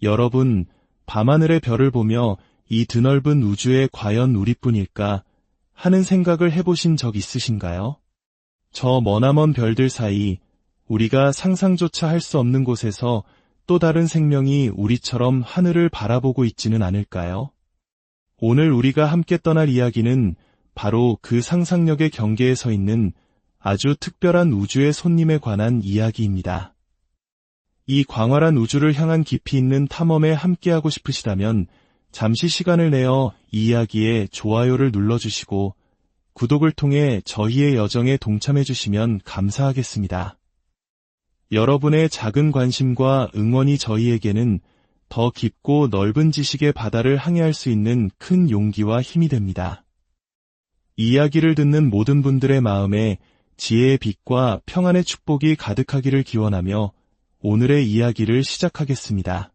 여러분, 밤하늘의 별을 보며 이 드넓은 우주에 과연 우리뿐일까 하는 생각을 해보신 적 있으신가요? 저 머나먼 별들 사이 우리가 상상조차 할 수 없는 곳에서 또 다른 생명이 우리처럼 하늘을 바라보고 있지는 않을까요? 오늘 우리가 함께 떠날 이야기는 바로 그 상상력의 경계에 서 있는 아주 특별한 우주의 손님에 관한 이야기입니다. 이 광활한 우주를 향한 깊이 있는 탐험에 함께하고 싶으시다면 잠시 시간을 내어 이 이야기에 좋아요를 눌러주시고 구독을 통해 저희의 여정에 동참해주시면 감사하겠습니다. 여러분의 작은 관심과 응원이 저희에게는 더 깊고 넓은 지식의 바다를 항해할 수 있는 큰 용기와 힘이 됩니다. 이야기를 듣는 모든 분들의 마음에 지혜의 빛과 평안의 축복이 가득하기를 기원하며 오늘의 이야기를 시작하겠습니다.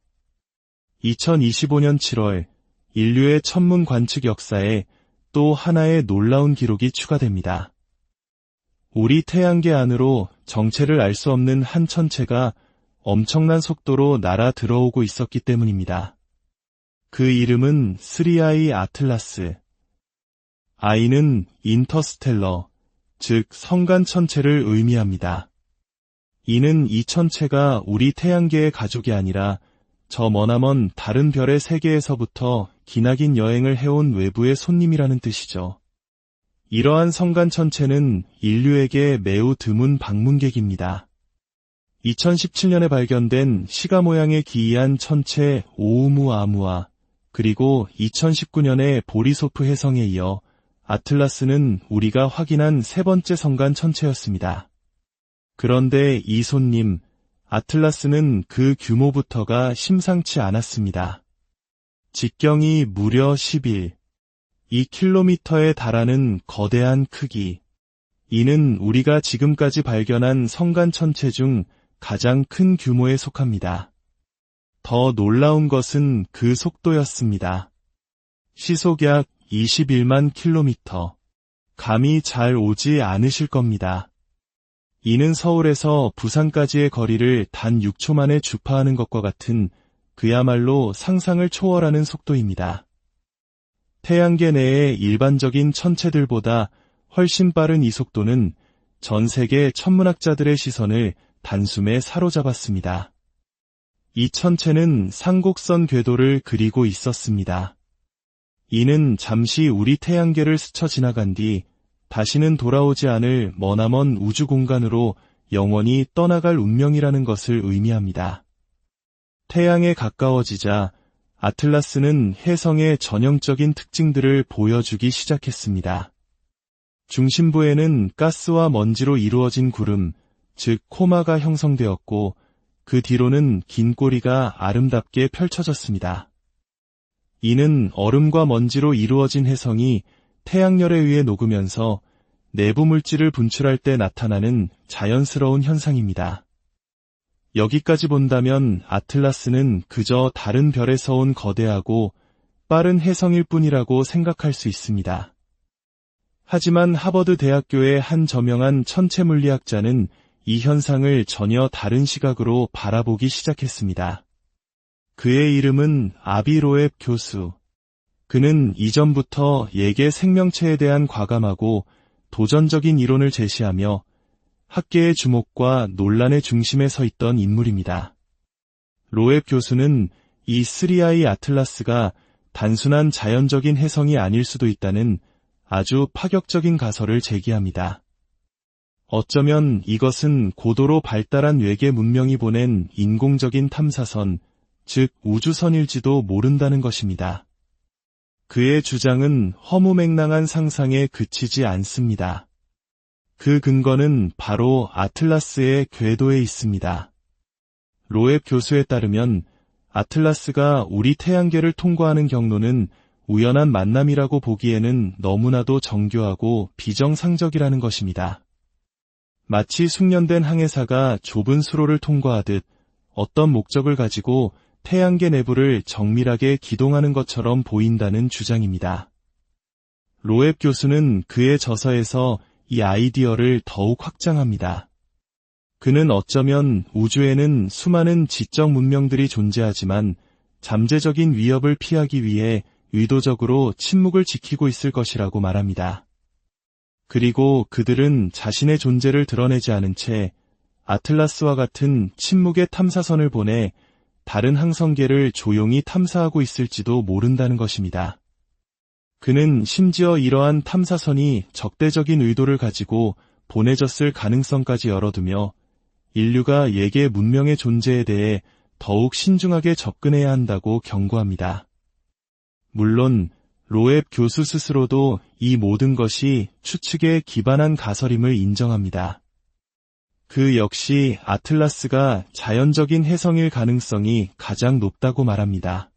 2025년 7월 인류의 천문 관측 역사에 또 하나의 놀라운 기록이 추가됩니다. 우리 태양계 안으로 정체를 알 수 없는 한 천체가 엄청난 속도로 날아 들어오고 있었기 때문입니다. 그 이름은 3I 아틀라스. I는 인터스텔러, 즉 성간 천체를 의미합니다. 이는 이 천체가 우리 태양계의 가족이 아니라 저 머나먼 다른 별의 세계에서부터 기나긴 여행을 해온 외부의 손님이라는 뜻이죠. 이러한 성간 천체는 인류에게 매우 드문 방문객입니다. 2017년에 발견된 시가 모양의 기이한 천체 오우무아무아, 그리고 2019년에 보리소프 해성에 이어 아틀라스는 우리가 확인한 세 번째 성간 천체였습니다. 그런데 이 손님, 아틀라스는 그 규모부터가 심상치 않았습니다. 직경이 무려 2킬로미터에 달하는 거대한 크기. 이는 우리가 지금까지 발견한 성간 천체 중 가장 큰 규모에 속합니다. 더 놀라운 것은 그 속도였습니다. 시속 약 21만 킬로미터. 감이 잘 오지 않으실 겁니다. 이는 서울에서 부산까지의 거리를 단 6초 만에 주파하는 것과 같은 그야말로 상상을 초월하는 속도입니다. 태양계 내의 일반적인 천체들보다 훨씬 빠른 이 속도는 전 세계 천문학자들의 시선을 단숨에 사로잡았습니다. 이 천체는 상곡선 궤도를 그리고 있었습니다. 이는 잠시 우리 태양계를 스쳐 지나간 뒤 다시는 돌아오지 않을 머나먼 우주 공간으로 영원히 떠나갈 운명이라는 것을 의미합니다. 태양에 가까워지자 아틀라스는 혜성의 전형적인 특징들을 보여주기 시작했습니다. 중심부에는 가스와 먼지로 이루어진 구름, 즉 코마가 형성되었고 그 뒤로는 긴 꼬리가 아름답게 펼쳐졌습니다. 이는 얼음과 먼지로 이루어진 혜성이 태양열에 의해 녹으면서 내부 물질을 분출할 때 나타나는 자연스러운 현상입니다. 여기까지 본다면 아틀라스는 그저 다른 별에서 온 거대하고 빠른 혜성일 뿐이라고 생각할 수 있습니다. 하지만 하버드 대학교의 한 저명한 천체 물리학자는 이 현상을 전혀 다른 시각으로 바라보기 시작했습니다. 그의 이름은 아비 로앱 교수. 그는 이전부터 예계 생명체에 대한 과감하고 도전적인 이론을 제시하며 학계의 주목과 논란의 중심에 서 있던 인물입니다. 로앱 교수는 이 3I 아틀라스가 단순한 자연적인 혜성이 아닐 수도 있다는 아주 파격적인 가설을 제기합니다. 어쩌면 이것은 고도로 발달한 외계 문명이 보낸 인공적인 탐사선, 즉 우주선일지도 모른다는 것입니다. 그의 주장은 허무맹랑한 상상에 그치지 않습니다. 그 근거는 바로 아틀라스의 궤도에 있습니다. 로앱 교수에 따르면 아틀라스가 우리 태양계를 통과하는 경로는 우연한 만남이라고 보기에는 너무나도 정교하고 비정상적이라는 것입니다. 마치 숙련된 항해사가 좁은 수로를 통과하듯 어떤 목적을 가지고 태양계 내부를 정밀하게 기동하는 것처럼 보인다는 주장입니다. 로앱 교수는 그의 저서에서 이 아이디어를 더욱 확장합니다. 그는 어쩌면 우주에는 수많은 지적 문명들이 존재하지만 잠재적인 위협을 피하기 위해 의도적으로 침묵을 지키고 있을 것이라고 말합니다. 그리고 그들은 자신의 존재를 드러내지 않은 채 아틀라스와 같은 침묵의 탐사선을 보내 다른 항성계를 조용히 탐사하고 있을지도 모른다는 것입니다. 그는 심지어 이러한 탐사선이 적대적인 의도를 가지고 보내졌을 가능성까지 열어두며 인류가 예계 문명의 존재에 대해 더욱 신중하게 접근해야 한다고 경고합니다. 물론 로앱 교수 스스로도 이 모든 것이 추측에 기반한 가설임을 인정합니다. 그 역시 아틀라스가 자연적인 해성일 가능성이 가장 높다고 말합니다.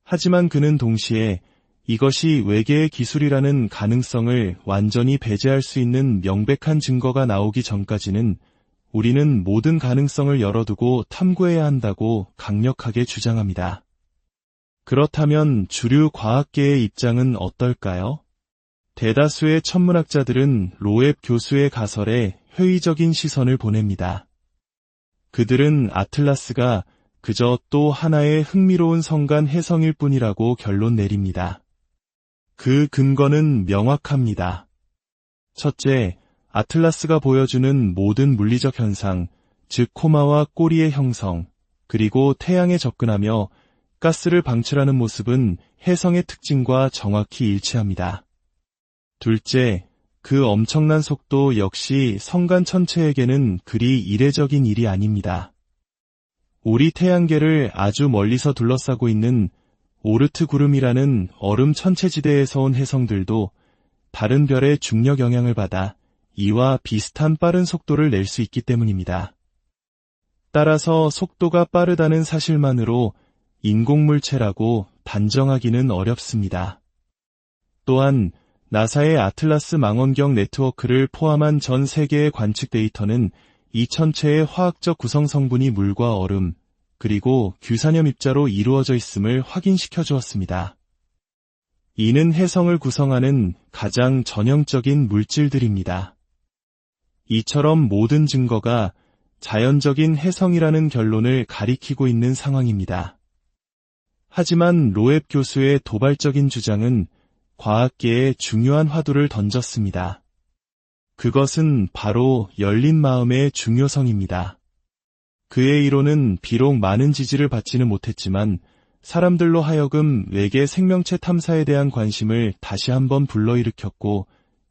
하지만 그는 동시에 이것이 외계의 기술이라는 가능성을 완전히 배제할 수 있는 명백한 증거가 나오기 전까지는 우리는 모든 가능성을 열어두고 탐구해야 한다고 강력하게 주장합니다. 그렇다면 주류 과학계의 입장은 어떨까요? 대다수의 천문학자들은 로앱 교수의 가설에 회의적인 시선을 보냅니다. 그들은 아틀라스가 그저 또 하나의 흥미로운 성간 혜성일 뿐이라고 결론 내립니다. 그 근거는 명확합니다. 첫째, 아틀라스가 보여주는 모든 물리적 현상, 즉 코마와 꼬리의 형성, 그리고 태양에 접근하며 가스를 방출하는 모습은 혜성의 특징과 정확히 일치합니다. 둘째, 그 엄청난 속도 역시 성간 천체에게는 그리 이례적인 일이 아닙니다. 우리 태양계를 아주 멀리서 둘러싸고 있는 오르트 구름이라는 얼음 천체지대에서 온 혜성들도 다른 별의 중력 영향을 받아 이와 비슷한 빠른 속도를 낼 수 있기 때문입니다. 따라서 속도가 빠르다는 사실만으로 인공물체라고 단정하기는 어렵습니다. 또한 나사의 아틀라스 망원경 네트워크를 포함한 전 세계의 관측 데이터는 이 천체의 화학적 구성 성분이 물과 얼음, 그리고 규산염 입자로 이루어져 있음을 확인시켜 주었습니다. 이는 혜성을 구성하는 가장 전형적인 물질들입니다. 이처럼 모든 증거가 자연적인 혜성이라는 결론을 가리키고 있는 상황입니다. 하지만 로앱 교수의 도발적인 주장은 과학계에 중요한 화두를 던졌습니다. 그것은 바로 열린 마음의 중요성입니다. 그의 이론은 비록 많은 지지를 받지는 못했지만 사람들로 하여금 외계 생명체 탐사에 대한 관심을 다시 한번 불러일으켰고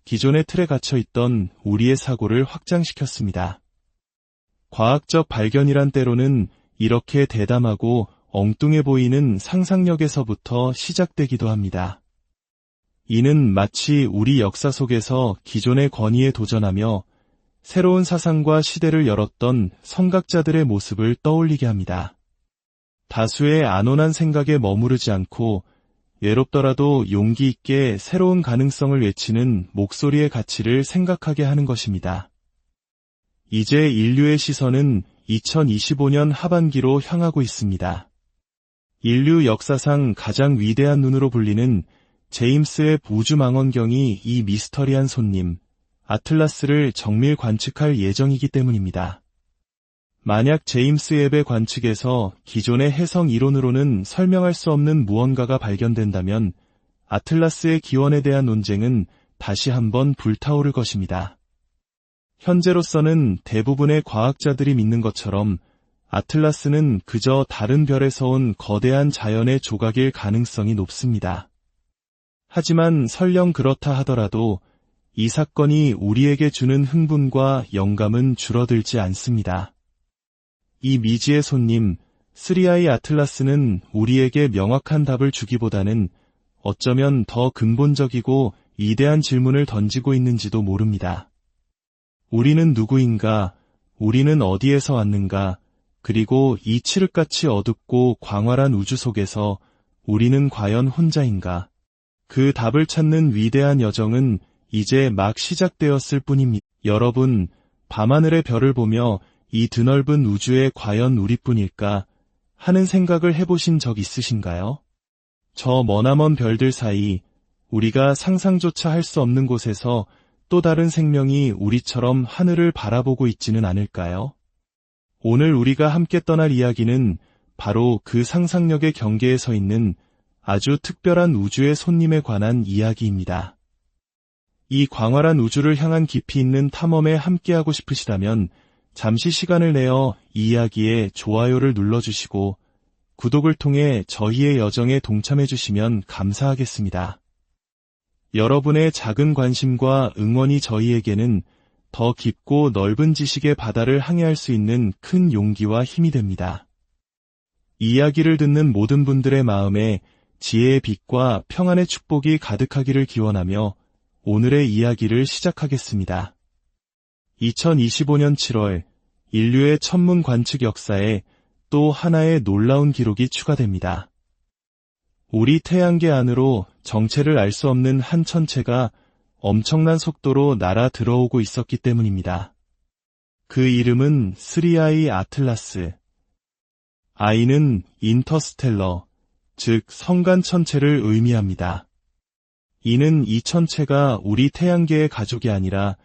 기존의 틀에 갇혀있던 우리의 사고를 확장시켰습니다. 과학적 발견이란 때로는 이렇게 대담하고 엉뚱해 보이는 상상력에서부터 시작되기도 합니다. 이는 마치 우리 역사 속에서 기존의 권위에 도전하며 새로운 사상과 시대를 열었던 선각자들의 모습을 떠올리게 합니다. 다수의 안온한 생각에 머무르지 않고 외롭더라도 용기 있게 새로운 가능성을 외치는 목소리의 가치를 생각하게 하는 것입니다. 이제 인류의 시선은 2025년 하반기로 향하고 있습니다. 인류 역사상 가장 위대한 눈으로 불리는 제임스 웹 우주망원경이 이 미스터리한 손님, 아틀라스를 정밀 관측할 예정이기 때문입니다. 만약 제임스 웹의 관측에서 기존의 해성 이론으로는 설명할 수 없는 무언가가 발견된다면 아틀라스의 기원에 대한 논쟁은 다시 한번 불타오를 것입니다. 현재로서는 대부분의 과학자들이 믿는 것처럼 아틀라스는 그저 다른 별에서 온 거대한 자연의 조각일 가능성이 높습니다. 하지만 설령 그렇다 하더라도 이 사건이 우리에게 주는 흥분과 영감은 줄어들지 않습니다. 이 미지의 손님, 3I 아틀라스는 우리에게 명확한 답을 주기보다는 어쩌면 더 근본적이고 위대한 질문을 던지고 있는지도 모릅니다. 우리는 누구인가? 우리는 어디에서 왔는가? 그리고 이 칠흑같이 어둡고 광활한 우주 속에서 우리는 과연 혼자인가? 그 답을 찾는 위대한 여정은 이제 막 시작되었을 뿐입니다. 여러분, 밤하늘의 별을 보며 이 드넓은 우주에 과연 우리뿐일까 하는 생각을 해보신 적 있으신가요? 저 머나먼 별들 사이 우리가 상상조차 할 수 없는 곳에서 또 다른 생명이 우리처럼 하늘을 바라보고 있지는 않을까요? 오늘 우리가 함께 떠날 이야기는 바로 그 상상력의 경계에 서 있는 아주 특별한 우주의 손님에 관한 이야기입니다. 이 광활한 우주를 향한 깊이 있는 탐험에 함께하고 싶으시다면 잠시 시간을 내어 이 이야기에 좋아요를 눌러주시고 구독을 통해 저희의 여정에 동참해주시면 감사하겠습니다. 여러분의 작은 관심과 응원이 저희에게는 더 깊고 넓은 지식의 바다를 항해할 수 있는 큰 용기와 힘이 됩니다. 이야기를 듣는 모든 분들의 마음에 지혜의 빛과 평안의 축복이 가득하기를 기원하며 오늘의 이야기를 시작하겠습니다. 2025년 7월 인류의 천문 관측 역사에 또 하나의 놀라운 기록이 추가됩니다. 우리 태양계 안으로 정체를 알 수 없는 한 천체가 엄청난 속도로 날아 들어오고 있었기 때문입니다. 그 이름은 3I 아틀라스. I는 인터스텔러, 즉 성간 천체를 의미합니다. 이는 이 천체가 우리 태양계의 가족이 아니라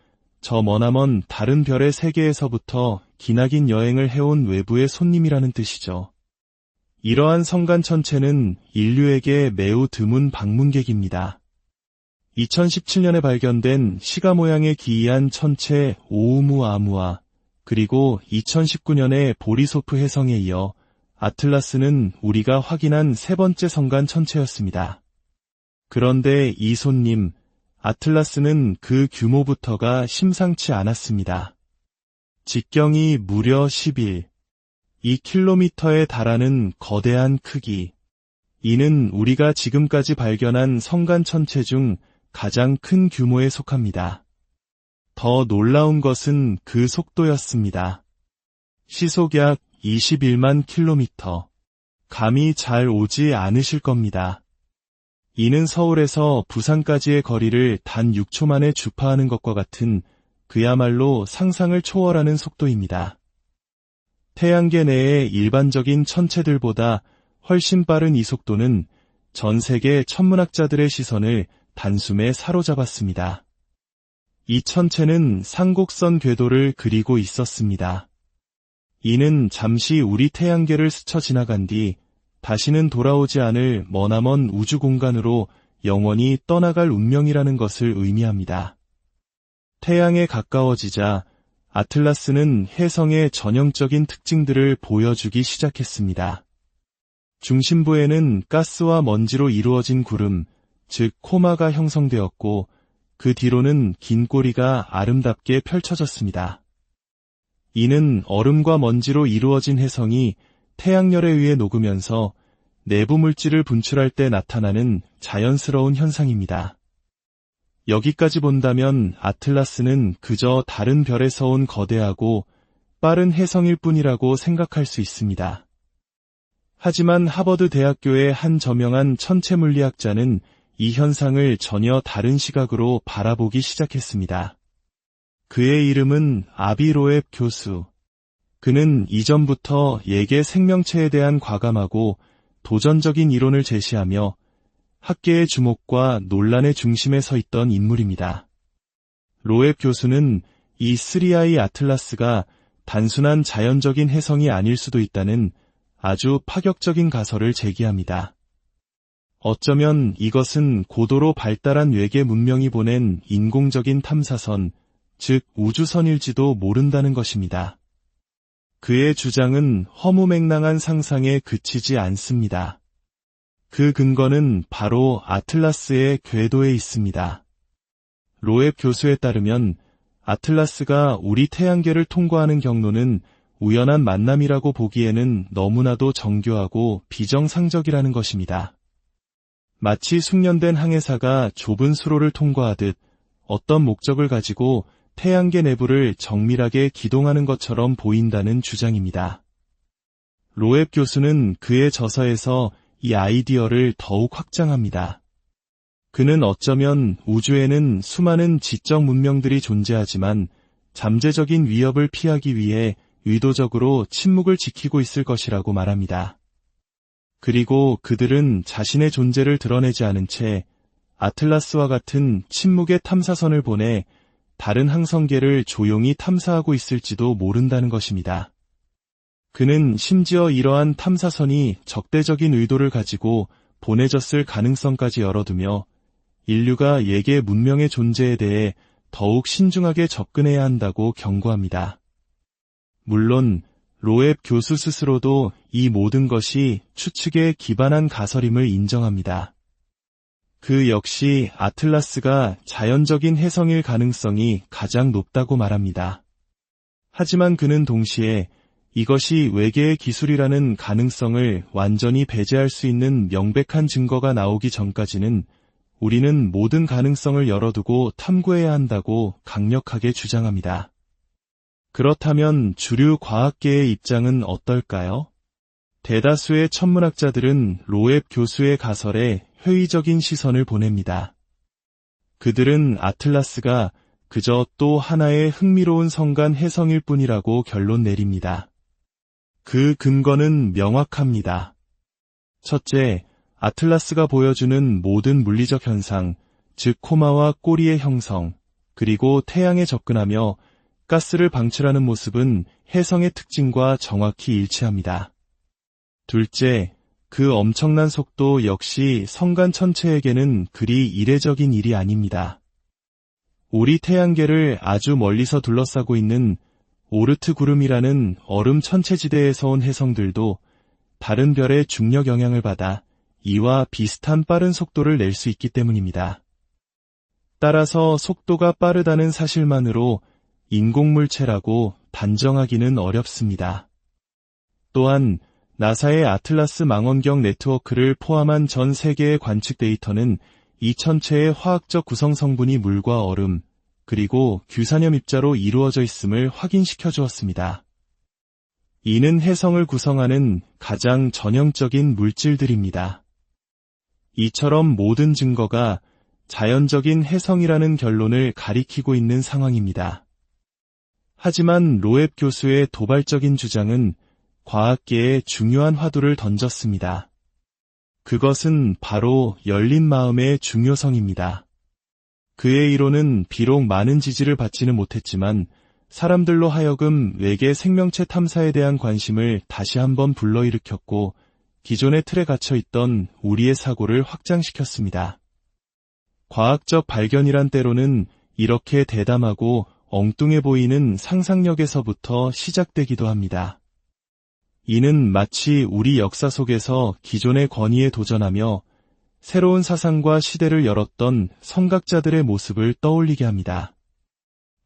저 머나먼 다른 별의 세계에서부터 기나긴 여행을 해온 외부의 손님이라는 뜻이죠. 이러한 성간 천체는 인류에게 매우 드문 방문객입니다. 2017년에 발견된 시가 모양의 기이한 천체 오우무아무아, 그리고 2019년에 보리소프 해성에 이어 아틀라스는 우리가 확인한 세 번째 성간 천체였습니다. 그런데 이 손님, 아틀라스는 그 규모부터가 심상치 않았습니다. 직경이 무려 2km에 달하는 거대한 크기. 이는 우리가 지금까지 발견한 성간 천체 중 가장 큰 규모에 속합니다. 더 놀라운 것은 그 속도였습니다. 시속 약 21만 킬로미터. 감이 잘 오지 않으실 겁니다. 이는 서울에서 부산까지의 거리를 단 6초 만에 주파하는 것과 같은 그야말로 상상을 초월하는 속도입니다. 태양계 내의 일반적인 천체들보다 훨씬 빠른 이 속도는 전 세계 천문학자들의 시선을 단숨에 사로잡았습니다. 이 천체는 상곡선 궤도를 그리고 있었습니다. 이는 잠시 우리 태양계를 스쳐 지나간 뒤 다시는 돌아오지 않을 머나먼 우주 공간으로 영원히 떠나갈 운명이라는 것을 의미합니다. 태양에 가까워지자 아틀라스는 혜성의 전형적인 특징들을 보여주기 시작했습니다. 중심부에는 가스와 먼지로 이루어진 구름, 즉 코마가 형성되었고 그 뒤로는 긴 꼬리가 아름답게 펼쳐졌습니다. 이는 얼음과 먼지로 이루어진 혜성이 태양열에 의해 녹으면서 내부 물질을 분출할 때 나타나는 자연스러운 현상입니다. 여기까지 본다면 아틀라스는 그저 다른 별에서 온 거대하고 빠른 혜성일 뿐이라고 생각할 수 있습니다. 하지만 하버드 대학교의 한 저명한 천체 물리학자는 이 현상을 전혀 다른 시각으로 바라보기 시작했습니다. 그의 이름은 아비 로앱 교수. 그는 이전부터 예계 생명체에 대한 과감하고 도전적인 이론을 제시하며 학계의 주목과 논란의 중심에 서 있던 인물입니다. 로앱 교수는 이 3I 아틀라스가 단순한 자연적인 혜성이 아닐 수도 있다는 아주 파격적인 가설을 제기합니다. 어쩌면 이것은 고도로 발달한 외계 문명이 보낸 인공적인 탐사선, 즉 우주선일지도 모른다는 것입니다. 그의 주장은 허무맹랑한 상상에 그치지 않습니다. 그 근거는 바로 아틀라스의 궤도에 있습니다. 로앱 교수에 따르면 아틀라스가 우리 태양계를 통과하는 경로는 우연한 만남이라고 보기에는 너무나도 정교하고 비정상적이라는 것입니다. 마치 숙련된 항해사가 좁은 수로를 통과하듯 어떤 목적을 가지고 태양계 내부를 정밀하게 기동하는 것처럼 보인다는 주장입니다. 로앱 교수는 그의 저서에서 이 아이디어를 더욱 확장합니다. 그는 어쩌면 우주에는 수많은 지적 문명들이 존재하지만 잠재적인 위협을 피하기 위해 의도적으로 침묵을 지키고 있을 것이라고 말합니다. 그리고 그들은 자신의 존재를 드러내지 않은 채 아틀라스와 같은 침묵의 탐사선을 보내 다른 항성계를 조용히 탐사하고 있을지도 모른다는 것입니다. 그는 심지어 이러한 탐사선이 적대적인 의도를 가지고 보내졌을 가능성까지 열어두며 인류가 예계 문명의 존재에 대해 더욱 신중하게 접근해야 한다고 경고합니다. 물론 로앱 교수 스스로도 이 모든 것이 추측에 기반한 가설임을 인정합니다. 그 역시 아틀라스가 자연적인 해성일 가능성이 가장 높다고 말합니다. 하지만 그는 동시에 이것이 외계의 기술이라는 가능성을 완전히 배제할 수 있는 명백한 증거가 나오기 전까지는 우리는 모든 가능성을 열어두고 탐구해야 한다고 강력하게 주장합니다. 그렇다면 주류 과학계의 입장은 어떨까요? 대다수의 천문학자들은 로앱 교수의 가설에 회의적인 시선을 보냅니다. 그들은 아틀라스가 그저 또 하나의 흥미로운 성간 해성일 뿐이라고 결론 내립니다. 그 근거는 명확합니다. 첫째, 아틀라스가 보여주는 모든 물리적 현상, 즉 코마와 꼬리의 형성, 그리고 태양에 접근하며 가스를 방출하는 모습은 해성의 특징과 정확히 일치합니다. 둘째, 그 엄청난 속도 역시 성간 천체에게는 그리 이례적인 일이 아닙니다. 우리 태양계를 아주 멀리서 둘러싸고 있는 오르트 구름이라는 얼음 천체지대에서 온 해성들도 다른 별의 중력 영향을 받아 이와 비슷한 빠른 속도를 낼 수 있기 때문입니다. 따라서 속도가 빠르다는 사실만으로 인공물체라고 단정하기는 어렵습니다. 또한 나사의 아틀라스 망원경 네트워크를 포함한 전 세계의 관측 데이터는 이 천체의 화학적 구성 성분이 물과 얼음, 그리고 규산염 입자로 이루어져 있음을 확인시켜 주었습니다. 이는 해성을 구성하는 가장 전형적인 물질들입니다. 이처럼 모든 증거가 자연적인 해성이라는 결론을 가리키고 있는 상황입니다. 하지만 로앱 교수의 도발적인 주장은 과학계에 중요한 화두를 던졌습니다. 그것은 바로 열린 마음의 중요성입니다. 그의 이론은 비록 많은 지지를 받지는 못했지만 사람들로 하여금 외계 생명체 탐사에 대한 관심을 다시 한번 불러일으켰고 기존의 틀에 갇혀있던 우리의 사고를 확장시켰습니다. 과학적 발견이란 때로는 이렇게 대담하고 엉뚱해 보이는 상상력에서부터 시작되기도 합니다. 이는 마치 우리 역사 속에서 기존의 권위에 도전하며 새로운 사상과 시대를 열었던 성각자들의 모습을 떠올리게 합니다.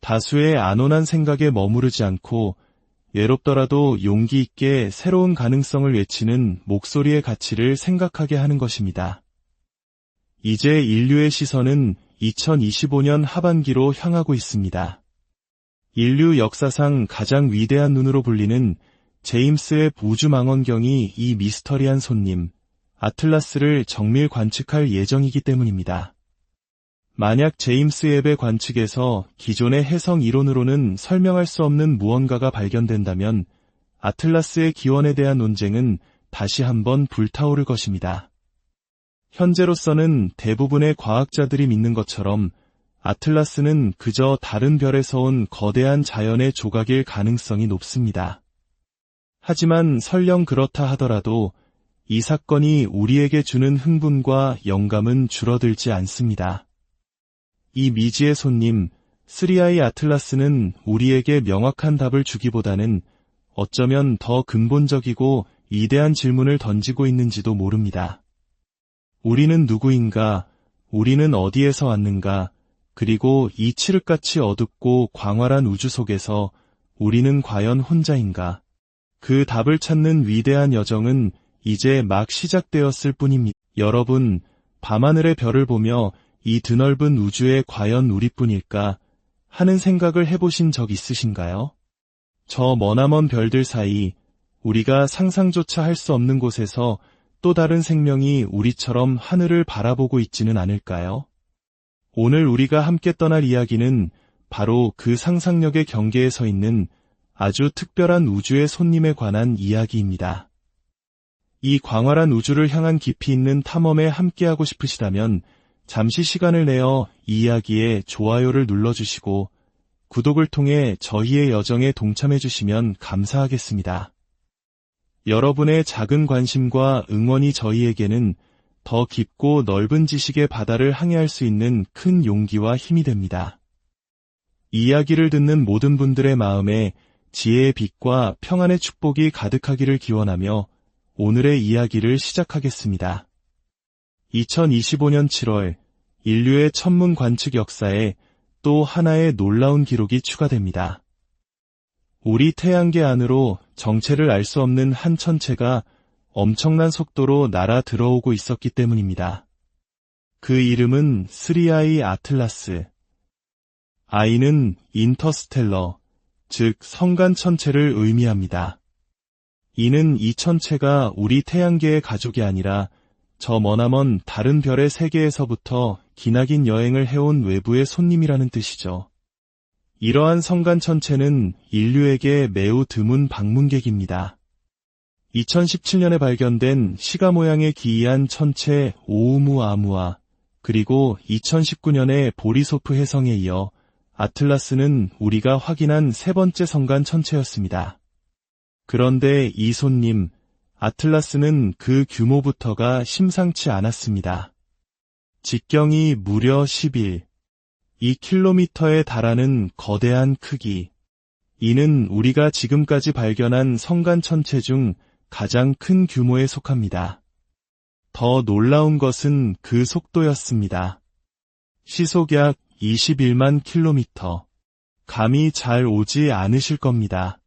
다수의 안온한 생각에 머무르지 않고 외롭더라도 용기 있게 새로운 가능성을 외치는 목소리의 가치를 생각하게 하는 것입니다. 이제 인류의 시선은 2025년 하반기로 향하고 있습니다. 인류 역사상 가장 위대한 눈으로 불리는 제임스 웹 우주망원경이 이 미스터리한 손님, 아틀라스를 정밀 관측할 예정이기 때문입니다. 만약 제임스 웹의 관측에서 기존의 해성 이론으로는 설명할 수 없는 무언가가 발견된다면 아틀라스의 기원에 대한 논쟁은 다시 한번 불타오를 것입니다. 현재로서는 대부분의 과학자들이 믿는 것처럼 아틀라스는 그저 다른 별에서 온 거대한 자연의 조각일 가능성이 높습니다. 하지만 설령 그렇다 하더라도 이 사건이 우리에게 주는 흥분과 영감은 줄어들지 않습니다. 이 미지의 손님, 3I 아틀라스는 우리에게 명확한 답을 주기보다는 어쩌면 더 근본적이고 위대한 질문을 던지고 있는지도 모릅니다. 우리는 누구인가? 우리는 어디에서 왔는가? 그리고 이 칠흑같이 어둡고 광활한 우주 속에서 우리는 과연 혼자인가? 그 답을 찾는 위대한 여정은 이제 막 시작되었을 뿐입니다. 여러분, 밤하늘의 별을 보며 이 드넓은 우주에 과연 우리뿐일까 하는 생각을 해보신 적 있으신가요? 저 머나먼 별들 사이 우리가 상상조차 할 수 없는 곳에서 또 다른 생명이 우리처럼 하늘을 바라보고 있지는 않을까요? 오늘 우리가 함께 떠날 이야기는 바로 그 상상력의 경계에 서 있는 아주 특별한 우주의 손님에 관한 이야기입니다. 이 광활한 우주를 향한 깊이 있는 탐험에 함께하고 싶으시다면 잠시 시간을 내어 이 이야기에 좋아요를 눌러주시고 구독을 통해 저희의 여정에 동참해주시면 감사하겠습니다. 여러분의 작은 관심과 응원이 저희에게는 더 깊고 넓은 지식의 바다를 항해할 수 있는 큰 용기와 힘이 됩니다. 이야기를 듣는 모든 분들의 마음에 지혜의 빛과 평안의 축복이 가득하기를 기원하며 오늘의 이야기를 시작하겠습니다. 2025년 7월 인류의 천문 관측 역사에 또 하나의 놀라운 기록이 추가됩니다. 우리 태양계 안으로 정체를 알 수 없는 한 천체가 엄청난 속도로 날아 들어오고 있었기 때문입니다. 그 이름은 3I 아틀라스. I는 인터스텔러, 즉 성간 천체를 의미합니다. 이는 이 천체가 우리 태양계의 가족이 아니라 저 머나먼 다른 별의 세계에서부터 기나긴 여행을 해온 외부의 손님이라는 뜻이죠. 이러한 성간 천체는 인류에게 매우 드문 방문객입니다. 2017년에 발견된 시가 모양의 기이한 천체 오우무아무아, 그리고 2019년에 보리소프 해성에 이어 아틀라스는 우리가 확인한 세 번째 성간 천체였습니다. 그런데 이 손님, 아틀라스는 그 규모부터가 심상치 않았습니다. 직경이 무려 2km에 달하는 거대한 크기. 이는 우리가 지금까지 발견한 성간 천체 중 가장 큰 규모에 속합니다. 더 놀라운 것은 그 속도였습니다. 시속 약 21만 킬로미터. 감이 잘 오지 않으실 겁니다.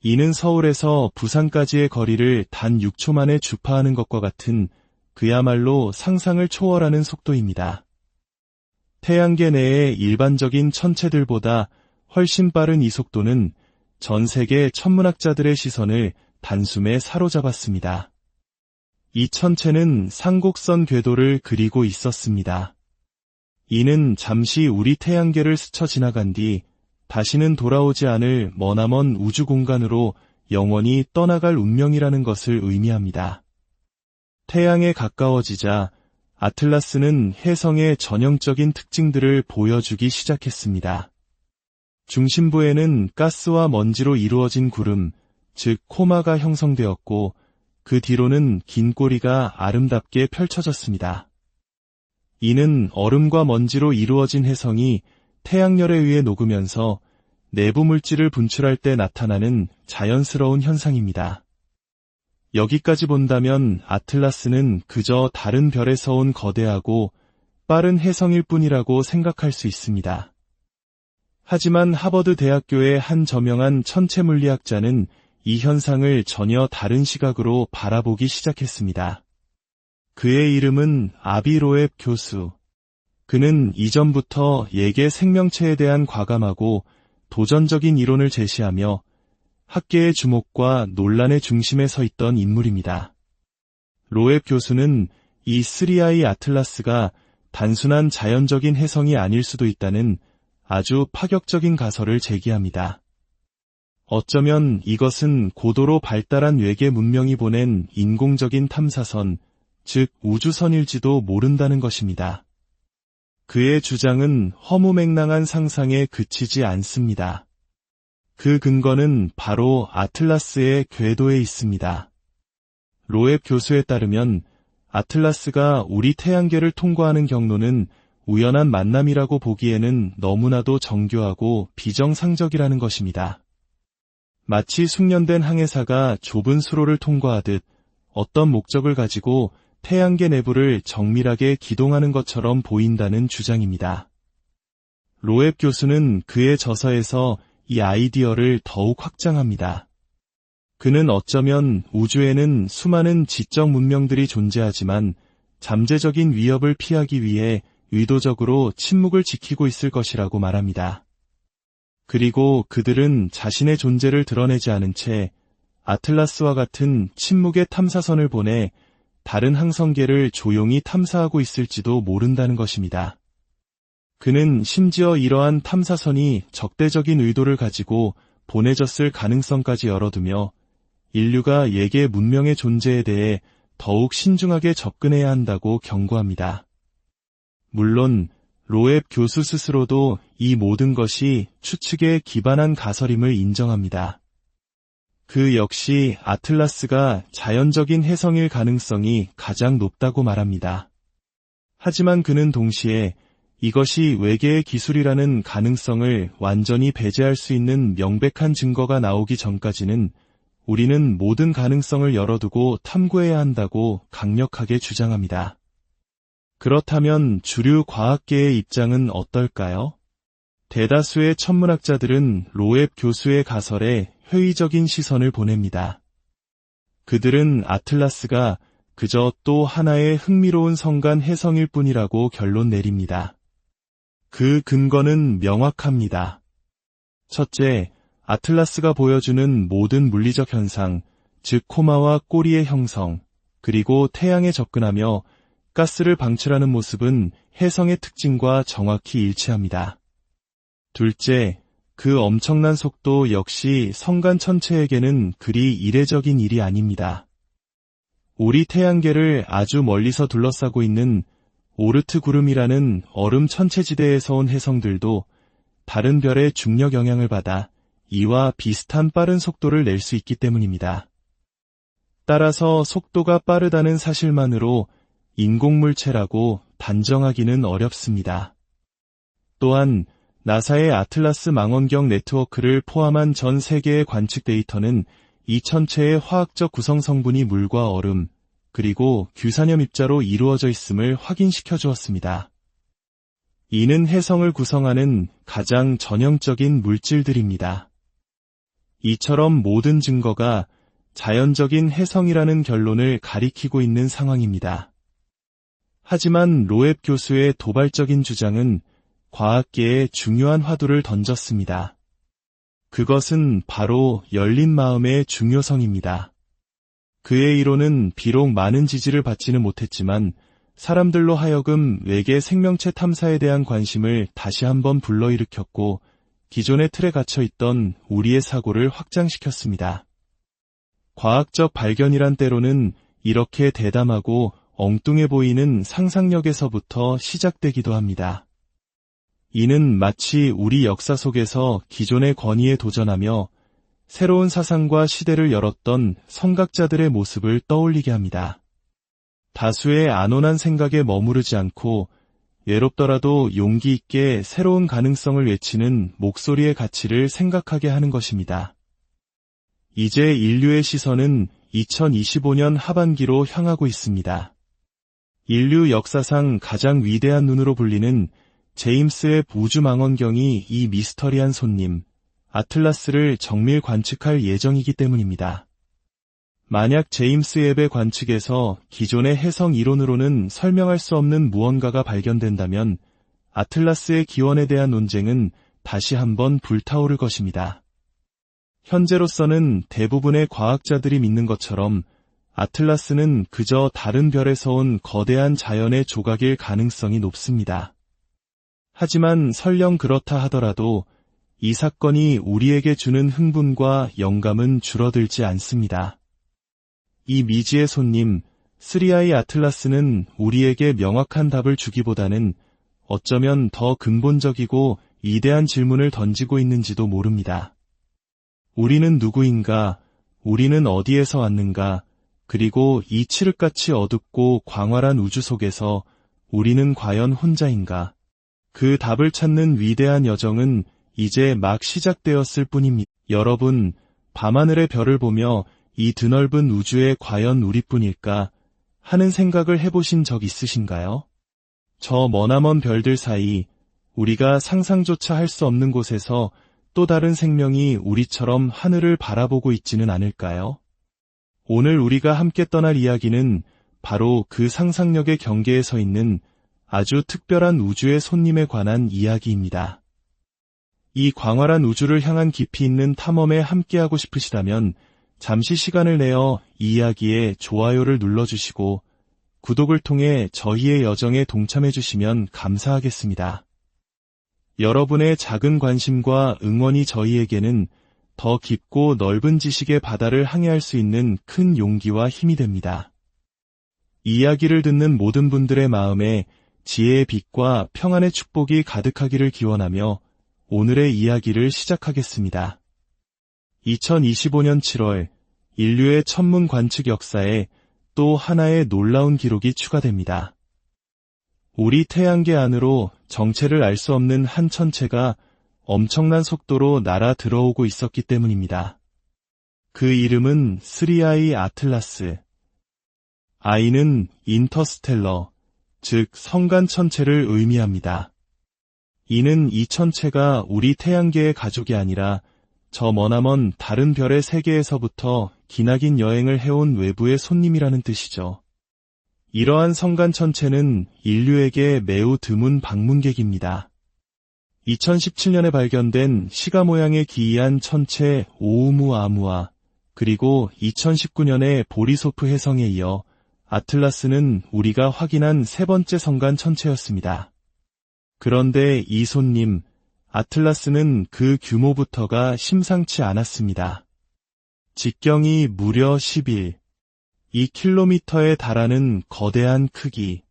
이는 서울에서 부산까지의 거리를 단 6초 만에 주파하는 것과 같은 그야말로 상상을 초월하는 속도입니다. 태양계 내의 일반적인 천체들보다 훨씬 빠른 이 속도는 전 세계 천문학자들의 시선을 단숨에 사로잡았습니다. 이 천체는 상곡선 궤도를 그리고 있었습니다. 이는 잠시 우리 태양계를 스쳐 지나간 뒤 다시는 돌아오지 않을 머나먼 우주 공간으로 영원히 떠나갈 운명이라는 것을 의미합니다. 태양에 가까워지자 아틀라스는 혜성의 전형적인 특징들을 보여주기 시작했습니다. 중심부에는 가스와 먼지로 이루어진 구름, 즉 코마가 형성되었고 그 뒤로는 긴 꼬리가 아름답게 펼쳐졌습니다. 이는 얼음과 먼지로 이루어진 혜성이 태양열에 의해 녹으면서 내부 물질을 분출할 때 나타나는 자연스러운 현상입니다. 여기까지 본다면 아틀라스는 그저 다른 별에서 온 거대하고 빠른 혜성일 뿐이라고 생각할 수 있습니다. 하지만 하버드 대학교의 한 저명한 천체물리학자는 이 현상을 전혀 다른 시각으로 바라보기 시작했습니다. 그의 이름은 아비 로앱 교수. 그는 이전부터 예계 생명체에 대한 과감하고 도전적인 이론을 제시하며 학계의 주목과 논란의 중심에 서 있던 인물입니다. 로앱 교수는 이 3I 아틀라스가 단순한 자연적인 혜성이 아닐 수도 있다는 아주 파격적인 가설을 제기합니다. 어쩌면 이것은 고도로 발달한 외계 문명이 보낸 인공적인 탐사선, 즉 우주선일지도 모른다는 것입니다. 그의 주장은 허무맹랑한 상상에 그치지 않습니다. 그 근거는 바로 아틀라스의 궤도에 있습니다. 로앱 교수에 따르면 아틀라스가 우리 태양계를 통과하는 경로는 우연한 만남이라고 보기에는 너무나도 정교하고 비정상적이라는 것입니다. 마치 숙련된 항해사가 좁은 수로를 통과하듯 어떤 목적을 가지고 태양계 내부를 정밀하게 기동하는 것처럼 보인다는 주장입니다. 로앱 교수는 그의 저서에서 이 아이디어를 더욱 확장합니다. 그는 어쩌면 우주에는 수많은 지적 문명들이 존재하지만 잠재적인 위협을 피하기 위해 의도적으로 침묵을 지키고 있을 것이라고 말합니다. 그리고 그들은 자신의 존재를 드러내지 않은 채 아틀라스와 같은 침묵의 탐사선을 보내 다른 항성계를 조용히 탐사하고 있을지도 모른다는 것입니다. 그는 심지어 이러한 탐사선이 적대적인 의도를 가지고 보내졌을 가능성까지 열어두며 인류가 예계 문명의 존재에 대해 더욱 신중하게 접근해야 한다고 경고합니다. 물론 로앱 교수 스스로도 이 모든 것이 추측에 기반한 가설임을 인정합니다. 그 역시 아틀라스가 자연적인 혜성일 가능성이 가장 높다고 말합니다. 하지만 그는 동시에 이것이 외계의 기술이라는 가능성을 완전히 배제할 수 있는 명백한 증거가 나오기 전까지는 우리는 모든 가능성을 열어두고 탐구해야 한다고 강력하게 주장합니다. 그렇다면 주류 과학계의 입장은 어떨까요? 대다수의 천문학자들은 로앱 교수의 가설에 회의적인 시선을 보냅니다. 그들은 아틀라스가 그저 또 하나의 흥미로운 성간 혜성일 뿐이라고 결론 내립니다. 그 근거는 명확합니다. 첫째, 아틀라스가 보여주는 모든 물리적 현상, 즉 코마와 꼬리의 형성, 그리고 태양에 접근하며 가스를 방출하는 모습은 혜성의 특징과 정확히 일치합니다. 둘째, 그 엄청난 속도 역시 성간 천체에게는 그리 이례적인 일이 아닙니다. 우리 태양계를 아주 멀리서 둘러싸고 있는 오르트 구름이라는 얼음 천체지대에서 온 혜성들도 다른 별의 중력 영향을 받아 이와 비슷한 빠른 속도를 낼 수 있기 때문입니다. 따라서 속도가 빠르다는 사실만으로 인공물체라고 단정하기는 어렵습니다. 또한 나사의 아틀라스 망원경 네트워크를 포함한 전 세계의 관측 데이터는 이 천체의 화학적 구성 성분이 물과 얼음, 그리고 규산염 입자로 이루어져 있음을 확인시켜 주었습니다. 이는 혜성을 구성하는 가장 전형적인 물질들입니다. 이처럼 모든 증거가 자연적인 혜성이라는 결론을 가리키고 있는 상황입니다. 하지만 로앱 교수의 도발적인 주장은 과학계에 중요한 화두를 던졌습니다. 그것은 바로 열린 마음의 중요성입니다. 그의 이론은 비록 많은 지지를 받지는 못했지만 사람들로 하여금 외계 생명체 탐사에 대한 관심을 다시 한번 불러일으켰고 기존의 틀에 갇혀있던 우리의 사고를 확장시켰습니다. 과학적 발견이란 때로는 이렇게 대담하고 엉뚱해 보이는 상상력에서부터 시작되기도 합니다. 이는 마치 우리 역사 속에서 기존의 권위에 도전하며 새로운 사상과 시대를 열었던 성각자들의 모습을 떠올리게 합니다. 다수의 안온한 생각에 머무르지 않고 외롭더라도 용기 있게 새로운 가능성을 외치는 목소리의 가치를 생각하게 하는 것입니다. 이제 인류의 시선은 2025년 하반기로 향하고 있습니다. 인류 역사상 가장 위대한 눈으로 불리는 제임스 웹 우주망원경이 이 미스터리한 손님, 아틀라스를 정밀 관측할 예정이기 때문입니다. 만약 제임스 웹의 관측에서 기존의 혜성 이론으로는 설명할 수 없는 무언가가 발견된다면 아틀라스의 기원에 대한 논쟁은 다시 한번 불타오를 것입니다. 현재로서는 대부분의 과학자들이 믿는 것처럼 아틀라스는 그저 다른 별에서 온 거대한 자연의 조각일 가능성이 높습니다. 하지만 설령 그렇다 하더라도 이 사건이 우리에게 주는 흥분과 영감은 줄어들지 않습니다. 이 미지의 손님, 3I 아틀라스는 우리에게 명확한 답을 주기보다는 어쩌면 더 근본적이고 이대한 질문을 던지고 있는지도 모릅니다. 우리는 누구인가? 우리는 어디에서 왔는가? 그리고 이 칠흑같이 어둡고 광활한 우주 속에서 우리는 과연 혼자인가? 그 답을 찾는 위대한 여정은 이제 막 시작되었을 뿐입니다. 여러분, 밤하늘의 별을 보며 이 드넓은 우주에 과연 우리뿐일까 하는 생각을 해보신 적 있으신가요? 저 머나먼 별들 사이 우리가 상상조차 할 수 없는 곳에서 또 다른 생명이 우리처럼 하늘을 바라보고 있지는 않을까요? 오늘 우리가 함께 떠날 이야기는 바로 그 상상력의 경계에 서 있는 아주 특별한 우주의 손님에 관한 이야기입니다. 이 광활한 우주를 향한 깊이 있는 탐험에 함께하고 싶으시다면 잠시 시간을 내어 이 이야기에 좋아요를 눌러주시고 구독을 통해 저희의 여정에 동참해주시면 감사하겠습니다. 여러분의 작은 관심과 응원이 저희에게는 더 깊고 넓은 지식의 바다를 항해할 수 있는 큰 용기와 힘이 됩니다. 이야기를 듣는 모든 분들의 마음에 지혜의 빛과 평안의 축복이 가득하기를 기원하며 오늘의 이야기를 시작하겠습니다. 2025년 7월 인류의 천문 관측 역사에 또 하나의 놀라운 기록이 추가됩니다. 우리 태양계 안으로 정체를 알 수 없는 한 천체가 엄청난 속도로 날아 들어오고 있었기 때문입니다. 그 이름은 3I 아틀라스. I는 인터스텔러, 즉 성간 천체를 의미합니다. 이는 이 천체가 우리 태양계의 가족이 아니라 저 머나먼 다른 별의 세계에서부터 기나긴 여행을 해온 외부의 손님이라는 뜻이죠. 이러한 성간 천체는 인류에게 매우 드문 방문객입니다. 2017년에 발견된 시가 모양의 기이한 천체 오우무아무아, 그리고 2019년에 보리소프 해성에 이어 아틀라스는 우리가 확인한 세 번째 성간 천체였습니다. 그런데 이 손님, 아틀라스는 그 규모부터가 심상치 않았습니다. 직경이 무려 2km에 달하는 거대한 크기.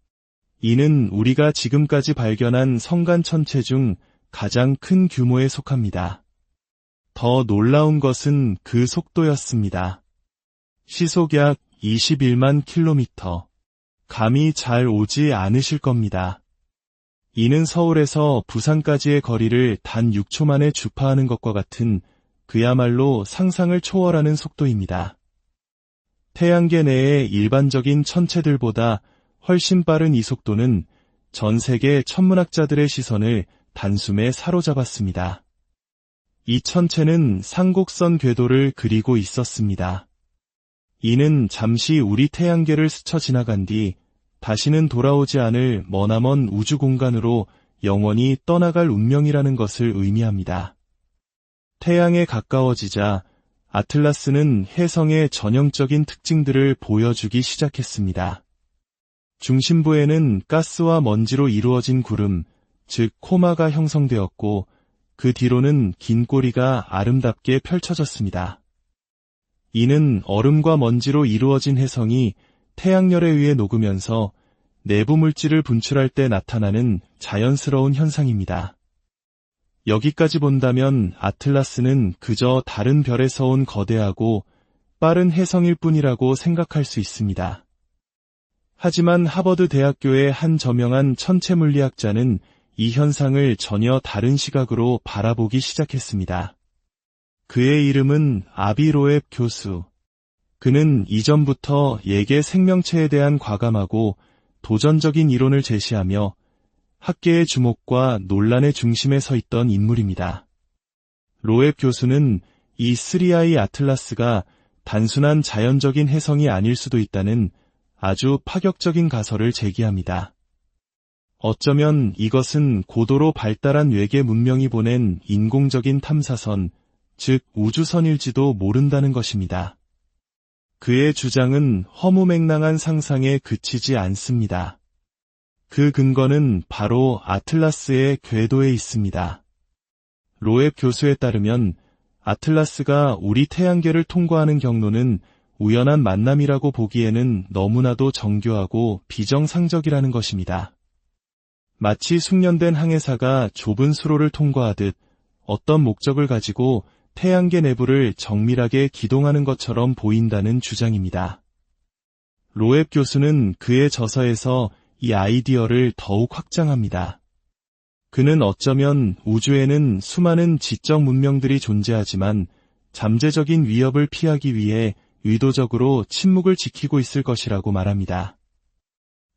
이는 우리가 지금까지 발견한 성간 천체 중 가장 큰 규모에 속합니다. 더 놀라운 것은 그 속도였습니다. 시속 약 21만 킬로미터. 감이 잘 오지 않으실 겁니다. 이는 서울에서 부산까지의 거리를 단 6초 만에 주파하는 것과 같은 그야말로 상상을 초월하는 속도입니다. 태양계 내의 일반적인 천체들보다 훨씬 빠른 이 속도는 전 세계 천문학자들의 시선을 단숨에 사로잡았습니다. 이 천체는 상곡선 궤도를 그리고 있었습니다. 이는 잠시 우리 태양계를 스쳐 지나간 뒤 다시는 돌아오지 않을 머나먼 우주 공간으로 영원히 떠나갈 운명이라는 것을 의미합니다. 태양에 가까워지자 아틀라스는 혜성의 전형적인 특징들을 보여주기 시작했습니다. 중심부에는 가스와 먼지로 이루어진 구름, 즉 코마가 형성되었고 그 뒤로는 긴 꼬리가 아름답게 펼쳐졌습니다. 이는 얼음과 먼지로 이루어진 혜성이 태양열에 의해 녹으면서 내부 물질을 분출할 때 나타나는 자연스러운 현상입니다. 여기까지 본다면 아틀라스는 그저 다른 별에서 온 거대하고 빠른 혜성일 뿐이라고 생각할 수 있습니다. 하지만 하버드 대학교의 한 저명한 천체 물리학자는 이 현상을 전혀 다른 시각으로 바라보기 시작했습니다. 그의 이름은 아비 로앱 교수. 그는 이전부터 예계 생명체에 대한 과감하고 도전적인 이론을 제시하며 학계의 주목과 논란의 중심에 서 있던 인물입니다. 로앱 교수는 이 3I 아틀라스가 단순한 자연적인 혜성이 아닐 수도 있다는 아주 파격적인 가설을 제기합니다. 어쩌면 이것은 고도로 발달한 외계 문명이 보낸 인공적인 탐사선, 즉 우주선일지도 모른다는 것입니다. 그의 주장은 허무맹랑한 상상에 그치지 않습니다. 그 근거는 바로 아틀라스의 궤도에 있습니다. 로앱 교수에 따르면 아틀라스가 우리 태양계를 통과하는 경로는 우연한 만남이라고 보기에는 너무나도 정교하고 비정상적이라는 것입니다. 마치 숙련된 항해사가 좁은 수로를 통과하듯 어떤 목적을 가지고 태양계 내부를 정밀하게 기동하는 것처럼 보인다는 주장입니다. 로앱 교수는 그의 저서에서 이 아이디어를 더욱 확장합니다. 그는 어쩌면 우주에는 수많은 지적 문명들이 존재하지만 잠재적인 위협을 피하기 위해 의도적으로 침묵을 지키고 있을 것이라고 말합니다.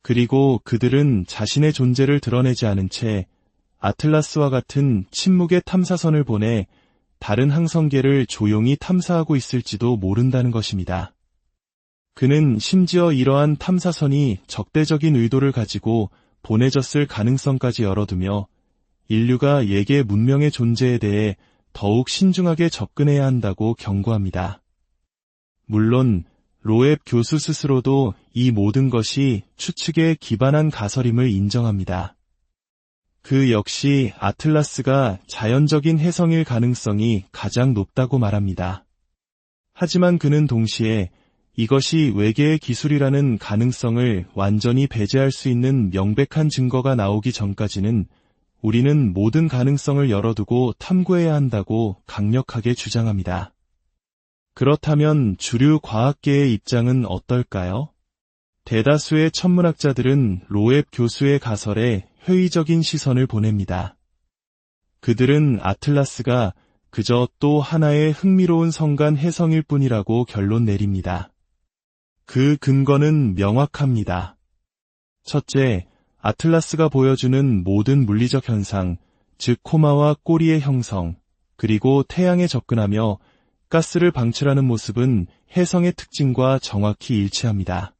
그리고 그들은 자신의 존재를 드러내지 않은 채 아틀라스와 같은 침묵의 탐사선을 보내 다른 항성계를 조용히 탐사하고 있을지도 모른다는 것입니다. 그는 심지어 이러한 탐사선이 적대적인 의도를 가지고 보내졌을 가능성까지 열어두며 인류가 예계 문명의 존재에 대해 더욱 신중하게 접근해야 한다고 경고합니다. 물론 로앱 교수 스스로도 이 모든 것이 추측에 기반한 가설임을 인정합니다. 그 역시 아틀라스가 자연적인 혜성일 가능성이 가장 높다고 말합니다. 하지만 그는 동시에 이것이 외계의 기술이라는 가능성을 완전히 배제할 수 있는 명백한 증거가 나오기 전까지는 우리는 모든 가능성을 열어두고 탐구해야 한다고 강력하게 주장합니다. 그렇다면 주류 과학계의 입장은 어떨까요? 대다수의 천문학자들은 로앱 교수의 가설에 회의적인 시선을 보냅니다. 그들은 아틀라스가 그저 또 하나의 흥미로운 성간 혜성일 뿐이라고 결론 내립니다. 그 근거는 명확합니다. 첫째, 아틀라스가 보여주는 모든 물리적 현상, 즉 코마와 꼬리의 형성, 그리고 태양에 접근하며 가스를 방출하는 모습은 혜성의 특징과 정확히 일치합니다.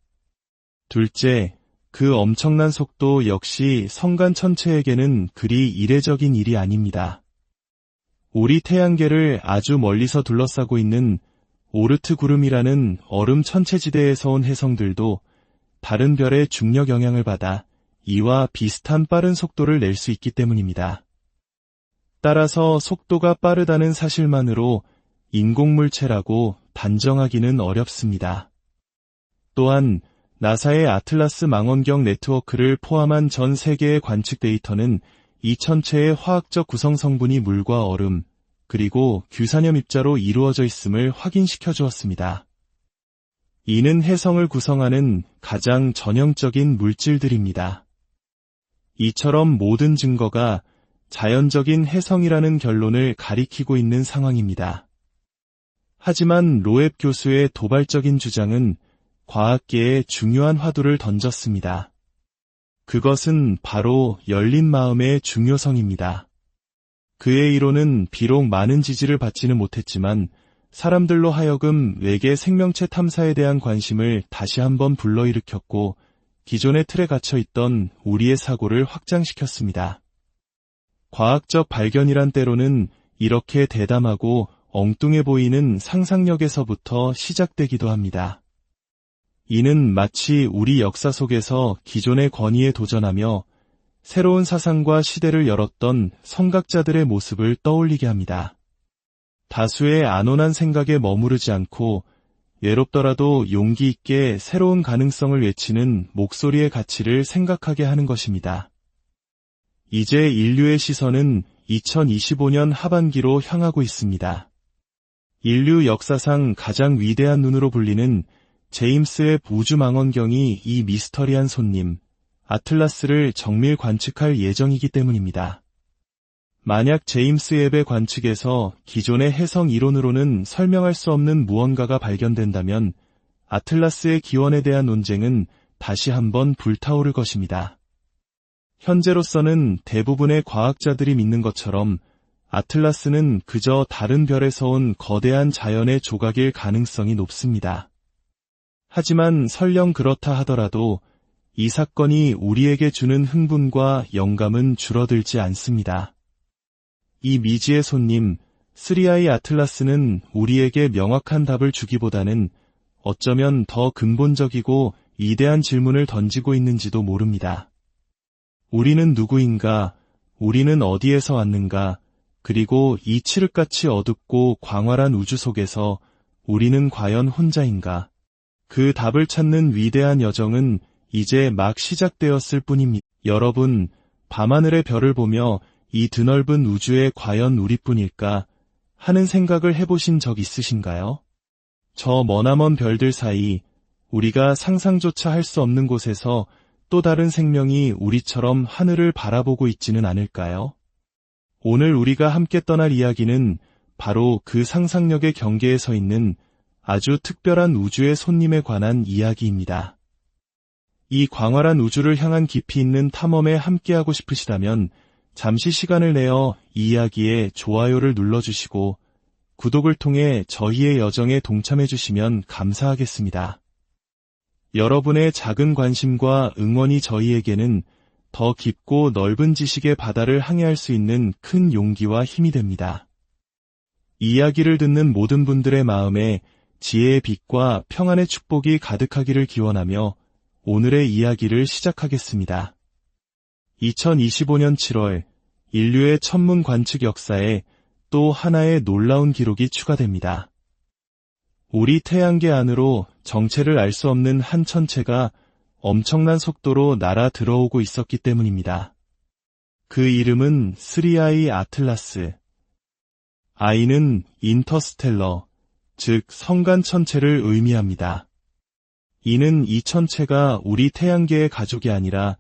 둘째, 그 엄청난 속도 역시 성간 천체에게는 그리 이례적인 일이 아닙니다. 우리 태양계를 아주 멀리서 둘러싸고 있는 오르트 구름이라는 얼음 천체지대에서 온 혜성들도 다른 별의 중력 영향을 받아 이와 비슷한 빠른 속도를 낼 수 있기 때문입니다. 따라서 속도가 빠르다는 사실만으로 인공물체라고 단정하기는 어렵습니다. 또한 나사의 아틀라스 망원경 네트워크를 포함한 전 세계의 관측 데이터는 이 천체의 화학적 구성 성분이 물과 얼음, 그리고 규산염 입자로 이루어져 있음을 확인시켜 주었습니다. 이는 혜성을 구성하는 가장 전형적인 물질들입니다. 이처럼 모든 증거가 자연적인 혜성이라는 결론을 가리키고 있는 상황입니다. 하지만 로앱 교수의 도발적인 주장은 과학계에 중요한 화두를 던졌습니다. 그것은 바로 열린 마음의 중요성입니다. 그의 이론은 비록 많은 지지를 받지는 못했지만 사람들로 하여금 외계 생명체 탐사에 대한 관심을 다시 한번 불러일으켰고 기존의 틀에 갇혀 있던 우리의 사고를 확장시켰습니다. 과학적 발견이란 때로는 이렇게 대담하고 엉뚱해 보이는 상상력에서부터 시작되기도 합니다. 이는 마치 우리 역사 속에서 기존의 권위에 도전하며 새로운 사상과 시대를 열었던 선각자들의 모습을 떠올리게 합니다. 다수의 안온한 생각에 머무르지 않고 외롭더라도 용기 있게 새로운 가능성을 외치는 목소리의 가치를 생각하게 하는 것입니다. 이제 인류의 시선은 2025년 하반기로 향하고 있습니다. 인류 역사상 가장 위대한 눈으로 불리는 제임스 웹 우주망원경이 이 미스터리한 손님, 아틀라스를 정밀 관측할 예정이기 때문입니다. 만약 제임스 웹의 관측에서 기존의 혜성 이론으로는 설명할 수 없는 무언가가 발견된다면 아틀라스의 기원에 대한 논쟁은 다시 한번 불타오를 것입니다. 현재로서는 대부분의 과학자들이 믿는 것처럼 아틀라스는 그저 다른 별에서 온 거대한 자연의 조각일 가능성이 높습니다. 하지만 설령 그렇다 하더라도 이 사건이 우리에게 주는 흥분과 영감은 줄어들지 않습니다. 이 미지의 손님, 3I 아틀라스는 우리에게 명확한 답을 주기보다는 어쩌면 더 근본적이고 위대한 질문을 던지고 있는지도 모릅니다. 우리는 누구인가? 우리는 어디에서 왔는가? 그리고 이 칠흑같이 어둡고 광활한 우주 속에서 우리는 과연 혼자인가? 그 답을 찾는 위대한 여정은 이제 막 시작되었을 뿐입니다. 여러분, 밤하늘의 별을 보며 이 드넓은 우주에 과연 우리뿐일까 하는 생각을 해보신 적 있으신가요? 저 머나먼 별들 사이 우리가 상상조차 할 수 없는 곳에서 또 다른 생명이 우리처럼 하늘을 바라보고 있지는 않을까요? 오늘 우리가 함께 떠날 이야기는 바로 그 상상력의 경계에 서 있는 아주 특별한 우주의 손님에 관한 이야기입니다. 이 광활한 우주를 향한 깊이 있는 탐험에 함께하고 싶으시다면 잠시 시간을 내어 이 이야기에 좋아요를 눌러주시고 구독을 통해 저희의 여정에 동참해주시면 감사하겠습니다. 여러분의 작은 관심과 응원이 저희에게는 더 깊고 넓은 지식의 바다를 항해할 수 있는 큰 용기와 힘이 됩니다. 이야기를 듣는 모든 분들의 마음에 지혜의 빛과 평안의 축복이 가득하기를 기원하며 오늘의 이야기를 시작하겠습니다. 2025년 7월 인류의 천문 관측 역사에 또 하나의 놀라운 기록이 추가됩니다. 우리 태양계 안으로 정체를 알 수 없는 한 천체가 엄청난 속도로 날아 들어오고 있었기 때문입니다. 그 이름은 3I 아틀라스. I는 인터스텔러, 즉 성간 천체를 의미합니다. 이는 이 천체가 우리 태양계의 가족이 아니라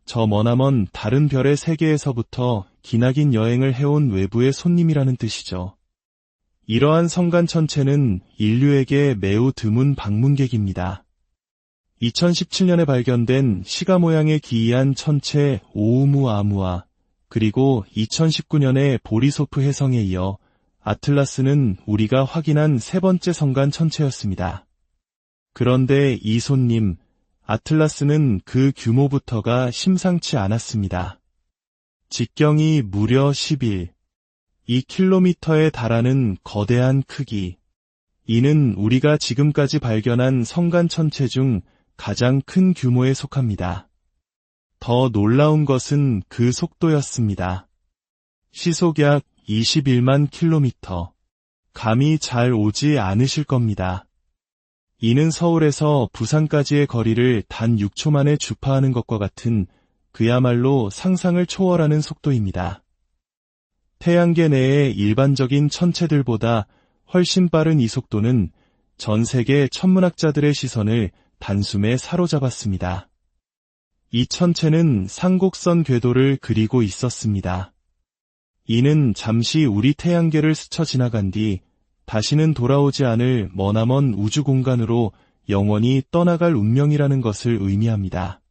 저 머나먼 다른 별의 세계에서부터 기나긴 여행을 해온 외부의 손님이라는 뜻이죠. 이러한 성간 천체는 인류에게 매우 드문 방문객입니다. 2017년에 발견된 시가 모양의 기이한 천체 오우무아무아, 그리고 2019년에 보리소프 해성에 이어 아틀라스는 우리가 확인한 세 번째 성간 천체였습니다. 그런데 이 손님, 아틀라스는 그 규모부터가 심상치 않았습니다. 직경이 무려 2km에 달하는 거대한 크기. 이는 우리가 지금까지 발견한 성간 천체 중 가장 큰 규모에 속합니다. 더 놀라운 것은 그 속도였습니다. 시속 약 21만 킬로미터. 감이 잘 오지 않으실 겁니다. 이는 서울에서 부산까지의 거리를 단 6초 만에 주파하는 것과 같은 그야말로 상상을 초월하는 속도입니다. 태양계 내의 일반적인 천체들보다 훨씬 빠른 이 속도는 전 세계 천문학자들의 시선을 단숨에 사로잡았습니다. 이 천체는 상곡선 궤도를 그리고 있었습니다. 이는 잠시 우리 태양계를 스쳐 지나간 뒤 다시는 돌아오지 않을 머나먼 우주 공간으로 영원히 떠나갈 운명이라는 것을 의미합니다.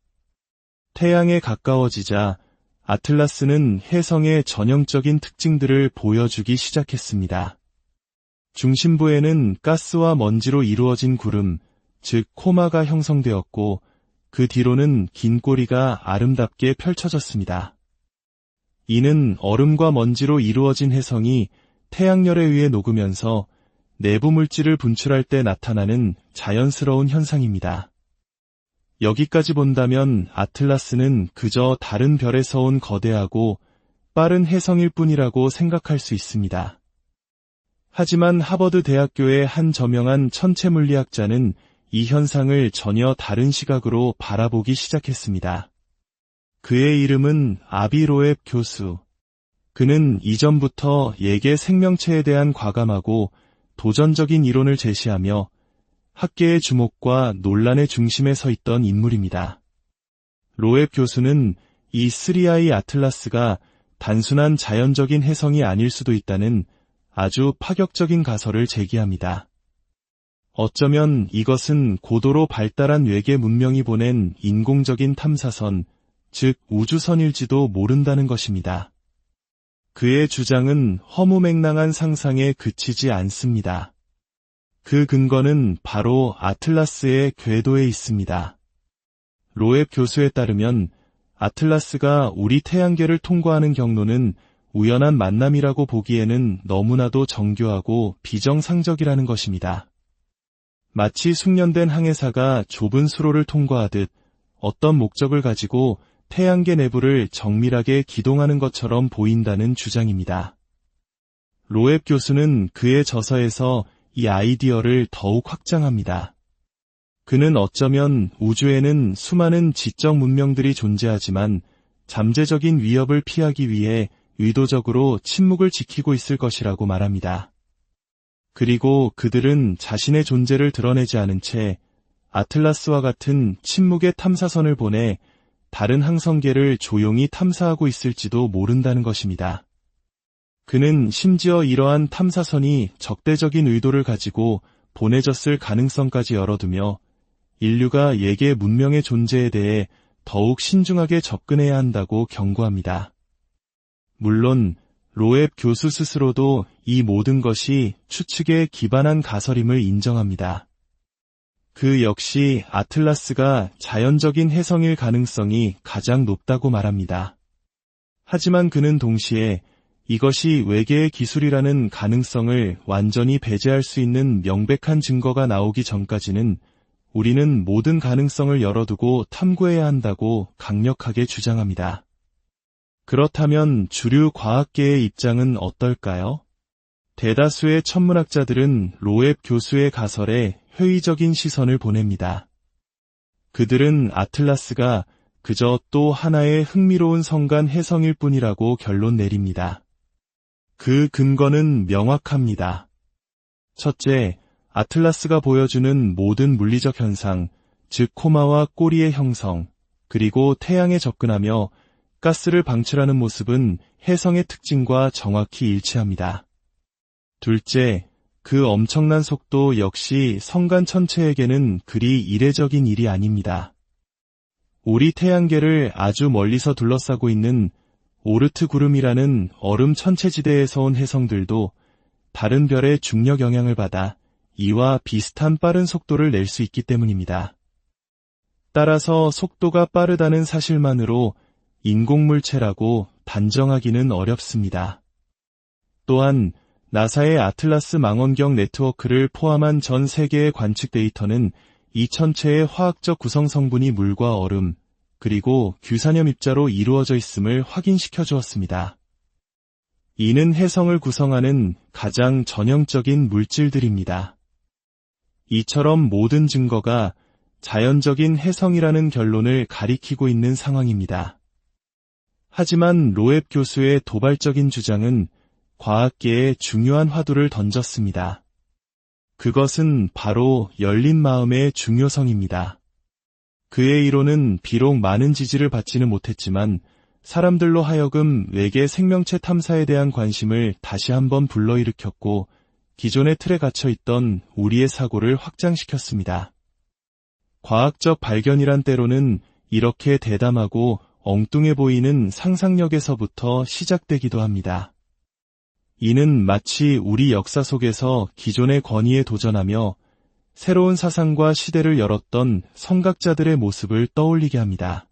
태양에 가까워지자 아틀라스는 혜성의 전형적인 특징들을 보여주기 시작했습니다. 중심부에는 가스와 먼지로 이루어진 구름, 즉 코마가 형성되었고 그 뒤로는 긴 꼬리가 아름답게 펼쳐졌습니다. 이는 얼음과 먼지로 이루어진 혜성이 태양열에 의해 녹으면서 내부 물질을 분출할 때 나타나는 자연스러운 현상입니다. 여기까지 본다면 아틀라스는 그저 다른 별에서 온 거대하고 빠른 혜성일 뿐이라고 생각할 수 있습니다. 하지만 하버드 대학교의 한 저명한 천체물리학자는 이 현상을 전혀 다른 시각으로 바라보기 시작했습니다. 그의 이름은 아비 로앱 교수. 그는 이전부터 예계 생명체에 대한 과감하고 도전적인 이론을 제시하며 학계의 주목과 논란의 중심에 서 있던 인물입니다. 로앱 교수는 이 3I 아틀라스가 단순한 자연적인 혜성이 아닐 수도 있다는 아주 파격적인 가설을 제기합니다. 어쩌면 이것은 고도로 발달한 외계 문명이 보낸 인공적인 탐사선, 즉 우주선일지도 모른다는 것입니다. 그의 주장은 허무맹랑한 상상에 그치지 않습니다. 그 근거는 바로 아틀라스의 궤도에 있습니다. 로앱 교수에 따르면 아틀라스가 우리 태양계를 통과하는 경로는 우연한 만남이라고 보기에는 너무나도 정교하고 비정상적이라는 것입니다. 마치 숙련된 항해사가 좁은 수로를 통과하듯 어떤 목적을 가지고 태양계 내부를 정밀하게 기동하는 것처럼 보인다는 주장입니다. 로앱 교수는 그의 저서에서 이 아이디어를 더욱 확장합니다. 그는 어쩌면 우주에는 수많은 지적 문명들이 존재하지만 잠재적인 위협을 피하기 위해 의도적으로 침묵을 지키고 있을 것이라고 말합니다. 그리고 그들은 자신의 존재를 드러내지 않은 채 아틀라스와 같은 침묵의 탐사선을 보내 다른 항성계를 조용히 탐사하고 있을지도 모른다는 것입니다. 그는 심지어 이러한 탐사선이 적대적인 의도를 가지고 보내졌을 가능성까지 열어두며 인류가 예계 문명의 존재에 대해 더욱 신중하게 접근해야 한다고 경고합니다. 물론 로앱 교수 스스로도 이 모든 것이 추측에 기반한 가설임을 인정합니다. 그 역시 아틀라스가 자연적인 혜성일 가능성이 가장 높다고 말합니다. 하지만 그는 동시에 이것이 외계의 기술이라는 가능성을 완전히 배제할 수 있는 명백한 증거가 나오기 전까지는 우리는 모든 가능성을 열어두고 탐구해야 한다고 강력하게 주장합니다. 그렇다면 주류 과학계의 입장은 어떨까요? 대다수의 천문학자들은 로앱 교수의 가설에 회의적인 시선을 보냅니다. 그들은 아틀라스가 그저 또 하나의 흥미로운 성간 혜성일 뿐이라고 결론 내립니다. 그 근거는 명확합니다. 첫째, 아틀라스가 보여주는 모든 물리적 현상, 즉 코마와 꼬리의 형성, 그리고 태양에 접근하며 가스를 방출하는 모습은 혜성의 특징과 정확히 일치합니다. 둘째, 그 엄청난 속도 역시 성간 천체에게는 그리 이례적인 일이 아닙니다. 우리 태양계를 아주 멀리서 둘러싸고 있는 오르트 구름이라는 얼음 천체지대에서 온 혜성들도 다른 별의 중력 영향을 받아 이와 비슷한 빠른 속도를 낼 수 있기 때문입니다. 따라서 속도가 빠르다는 사실만으로 인공물체라고 단정하기는 어렵습니다. 또한 나사의 아틀라스 망원경 네트워크를 포함한 전 세계의 관측 데이터는 이 천체의 화학적 구성 성분이 물과 얼음, 그리고 규산염 입자로 이루어져 있음을 확인시켜 주었습니다. 이는 혜성을 구성하는 가장 전형적인 물질들입니다. 이처럼 모든 증거가 자연적인 혜성이라는 결론을 가리키고 있는 상황입니다. 하지만 로앱 교수의 도발적인 주장은 과학계에 중요한 화두를 던졌습니다. 그것은 바로 열린 마음의 중요성입니다. 그의 이론은 비록 많은 지지를 받지는 못했지만 사람들로 하여금 외계 생명체 탐사에 대한 관심을 다시 한번 불러일으켰고 기존의 틀에 갇혀있던 우리의 사고를 확장시켰습니다. 과학적 발견이란 때로는 이렇게 대담하고 엉뚱해 보이는 상상력에서부터 시작되기도 합니다. 이는 마치 우리 역사 속에서 기존의 권위에 도전하며 새로운 사상과 시대를 열었던 선각자들의 모습을 떠올리게 합니다.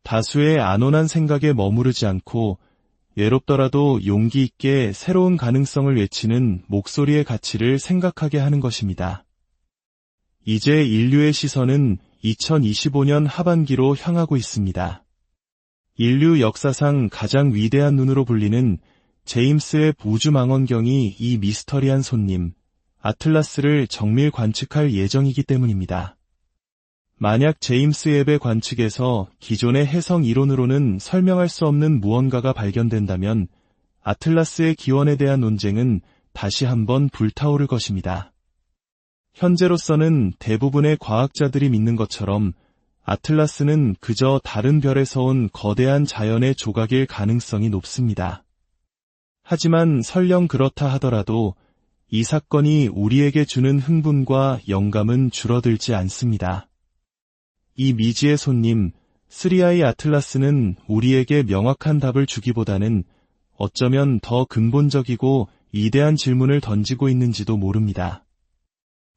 다수의 안온한 생각에 머무르지 않고 외롭더라도 용기 있게 새로운 가능성을 외치는 목소리의 가치를 생각하게 하는 것입니다. 이제 인류의 시선은 2025년 하반기로 향하고 있습니다. 인류 역사상 가장 위대한 눈으로 불리는 제임스 웹 우주망원경이 이 미스터리한 손님, 아틀라스를 정밀 관측할 예정이기 때문입니다. 만약 제임스 웹의 관측에서 기존의 해성 이론으로는 설명할 수 없는 무언가가 발견된다면 아틀라스의 기원에 대한 논쟁은 다시 한번 불타오를 것입니다. 현재로서는 대부분의 과학자들이 믿는 것처럼 아틀라스는 그저 다른 별에서 온 거대한 자연의 조각일 가능성이 높습니다. 하지만 설령 그렇다 하더라도 이 사건이 우리에게 주는 흥분과 영감은 줄어들지 않습니다. 이 미지의 손님, 3I 아틀라스는 우리에게 명확한 답을 주기보다는 어쩌면 더 근본적이고 위대한 질문을 던지고 있는지도 모릅니다.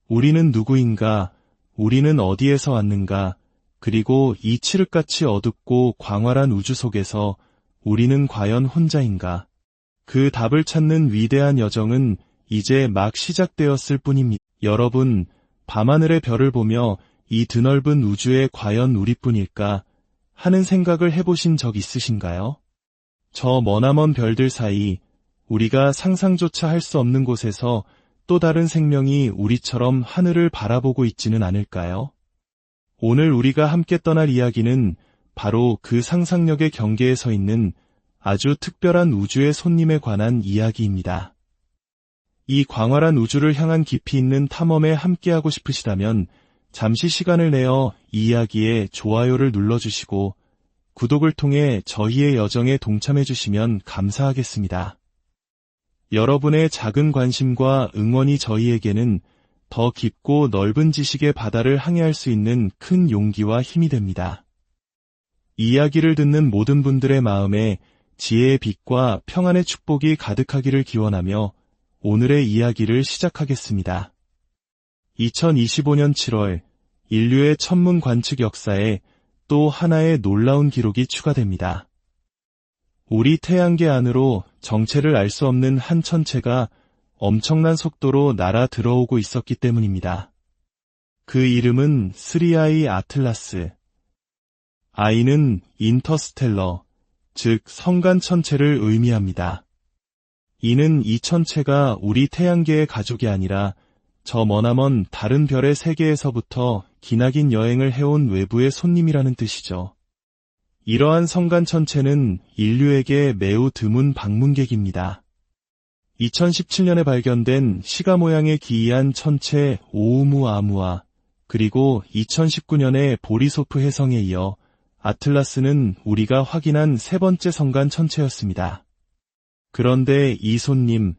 우리는 누구인가? 우리는 어디에서 왔는가? 그리고 이 칠흑같이 어둡고 광활한 우주 속에서 우리는 과연 혼자인가? 그 답을 찾는 위대한 여정은 이제 막 시작되었을 뿐입니다. 여러분, 밤하늘의 별을 보며 이 드넓은 우주에 과연 우리뿐일까 하는 생각을 해보신 적 있으신가요? 저 머나먼 별들 사이 우리가 상상조차 할 수 없는 곳에서 또 다른 생명이 우리처럼 하늘을 바라보고 있지는 않을까요? 오늘 우리가 함께 떠날 이야기는 바로 그 상상력의 경계에 서 있는 아주 특별한 우주의 손님에 관한 이야기입니다. 이 광활한 우주를 향한 깊이 있는 탐험에 함께하고 싶으시다면 잠시 시간을 내어 이 이야기에 좋아요를 눌러주시고 구독을 통해 저희의 여정에 동참해주시면 감사하겠습니다. 여러분의 작은 관심과 응원이 저희에게는 더 깊고 넓은 지식의 바다를 항해할 수 있는 큰 용기와 힘이 됩니다. 이야기를 듣는 모든 분들의 마음에 지혜의 빛과 평안의 축복이 가득하기를 기원하며 오늘의 이야기를 시작하겠습니다. 2025년 7월 인류의 천문 관측 역사에 또 하나의 놀라운 기록이 추가됩니다. 우리 태양계 안으로 정체를 알 수 없는 한 천체가 엄청난 속도로 날아 들어오고 있었기 때문입니다. 그 이름은 3I 아틀라스. I는 인터스텔러, 즉 성간 천체를 의미합니다. 이는 이 천체가 우리 태양계의 가족이 아니라 저 머나먼 다른 별의 세계에서부터 기나긴 여행을 해온 외부의 손님이라는 뜻이죠. 이러한 성간 천체는 인류에게 매우 드문 방문객입니다. 2017년에 발견된 시가 모양의 기이한 천체 오우무아무아, 그리고 2019년에 보리소프 해성에 이어 아틀라스는 우리가 확인한 세 번째 성간 천체였습니다. 그런데 이손님,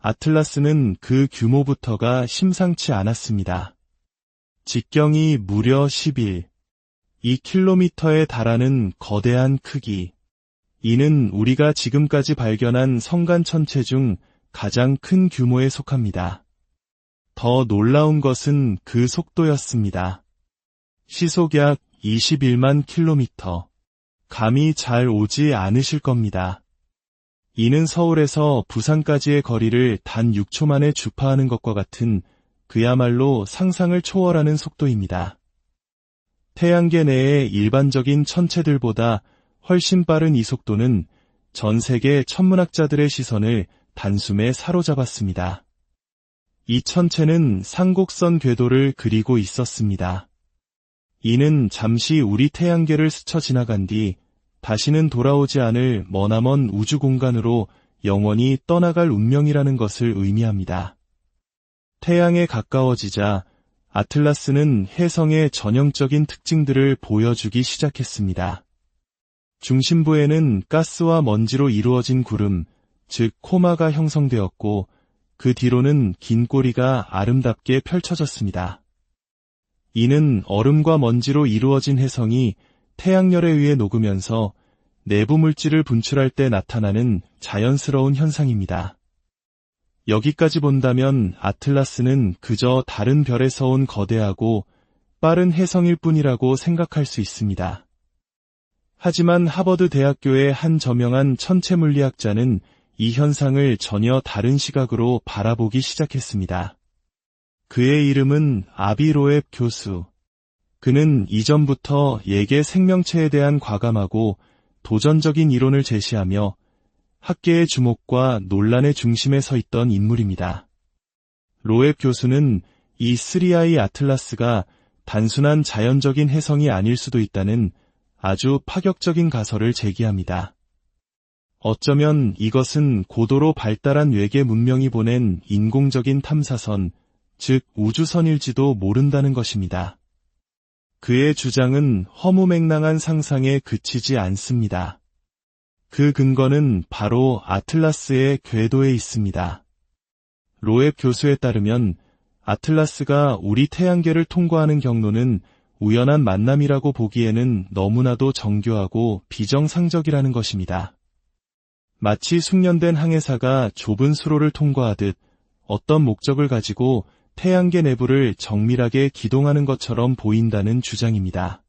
아틀라스는 그 규모부터가 심상치 않았습니다. 직경이 무려 2km에 달하는 거대한 크기. 이는 우리가 지금까지 발견한 성간 천체 중 가장 큰 규모에 속합니다. 더 놀라운 것은 그 속도였습니다. 시속 약 21만 킬로미터. 감이 잘 오지 않으실 겁니다. 이는 서울에서 부산까지의 거리를 단 6초 만에 주파하는 것과 같은 그야말로 상상을 초월하는 속도입니다. 태양계 내의 일반적인 천체들보다 훨씬 빠른 이 속도는 전 세계 천문학자들의 시선을 단숨에 사로잡았습니다. 이 천체는 상곡선 궤도를 그리고 있었습니다. 이는 잠시 우리 태양계를 스쳐 지나간 뒤 다시는 돌아오지 않을 머나먼 우주 공간으로 영원히 떠나갈 운명이라는 것을 의미합니다. 태양에 가까워지자 아틀라스는 혜성의 전형적인 특징들을 보여주기 시작했습니다. 중심부에는 가스와 먼지로 이루어진 구름, 즉 코마가 형성되었고 그 뒤로는 긴 꼬리가 아름답게 펼쳐졌습니다. 이는 얼음과 먼지로 이루어진 혜성이 태양열에 의해 녹으면서 내부 물질을 분출할 때 나타나는 자연스러운 현상입니다. 여기까지 본다면 아틀라스는 그저 다른 별에서 온 거대하고 빠른 혜성일 뿐이라고 생각할 수 있습니다. 하지만 하버드 대학교의 한 저명한 천체물리학자는 이 현상을 전혀 다른 시각으로 바라보기 시작했습니다. 그의 이름은 아비 로앱 교수. 그는 이전부터 예계 생명체에 대한 과감하고 도전적인 이론을 제시하며 학계의 주목과 논란의 중심에 서 있던 인물입니다. 로앱 교수는 이 3I 아틀라스가 단순한 자연적인 혜성이 아닐 수도 있다는 아주 파격적인 가설을 제기합니다. 어쩌면 이것은 고도로 발달한 외계 문명이 보낸 인공적인 탐사선, 즉 우주선일지도 모른다는 것입니다. 그의 주장은 허무맹랑한 상상에 그치지 않습니다. 그 근거는 바로 아틀라스의 궤도에 있습니다. 로앱 교수에 따르면 아틀라스가 우리 태양계를 통과하는 경로는 우연한 만남이라고 보기에는 너무나도 정교하고 비정상적이라는 것입니다. 마치 숙련된 항해사가 좁은 수로를 통과하듯 어떤 목적을 가지고 태양계 내부를 정밀하게 기동하는 것처럼 보인다는 주장입니다.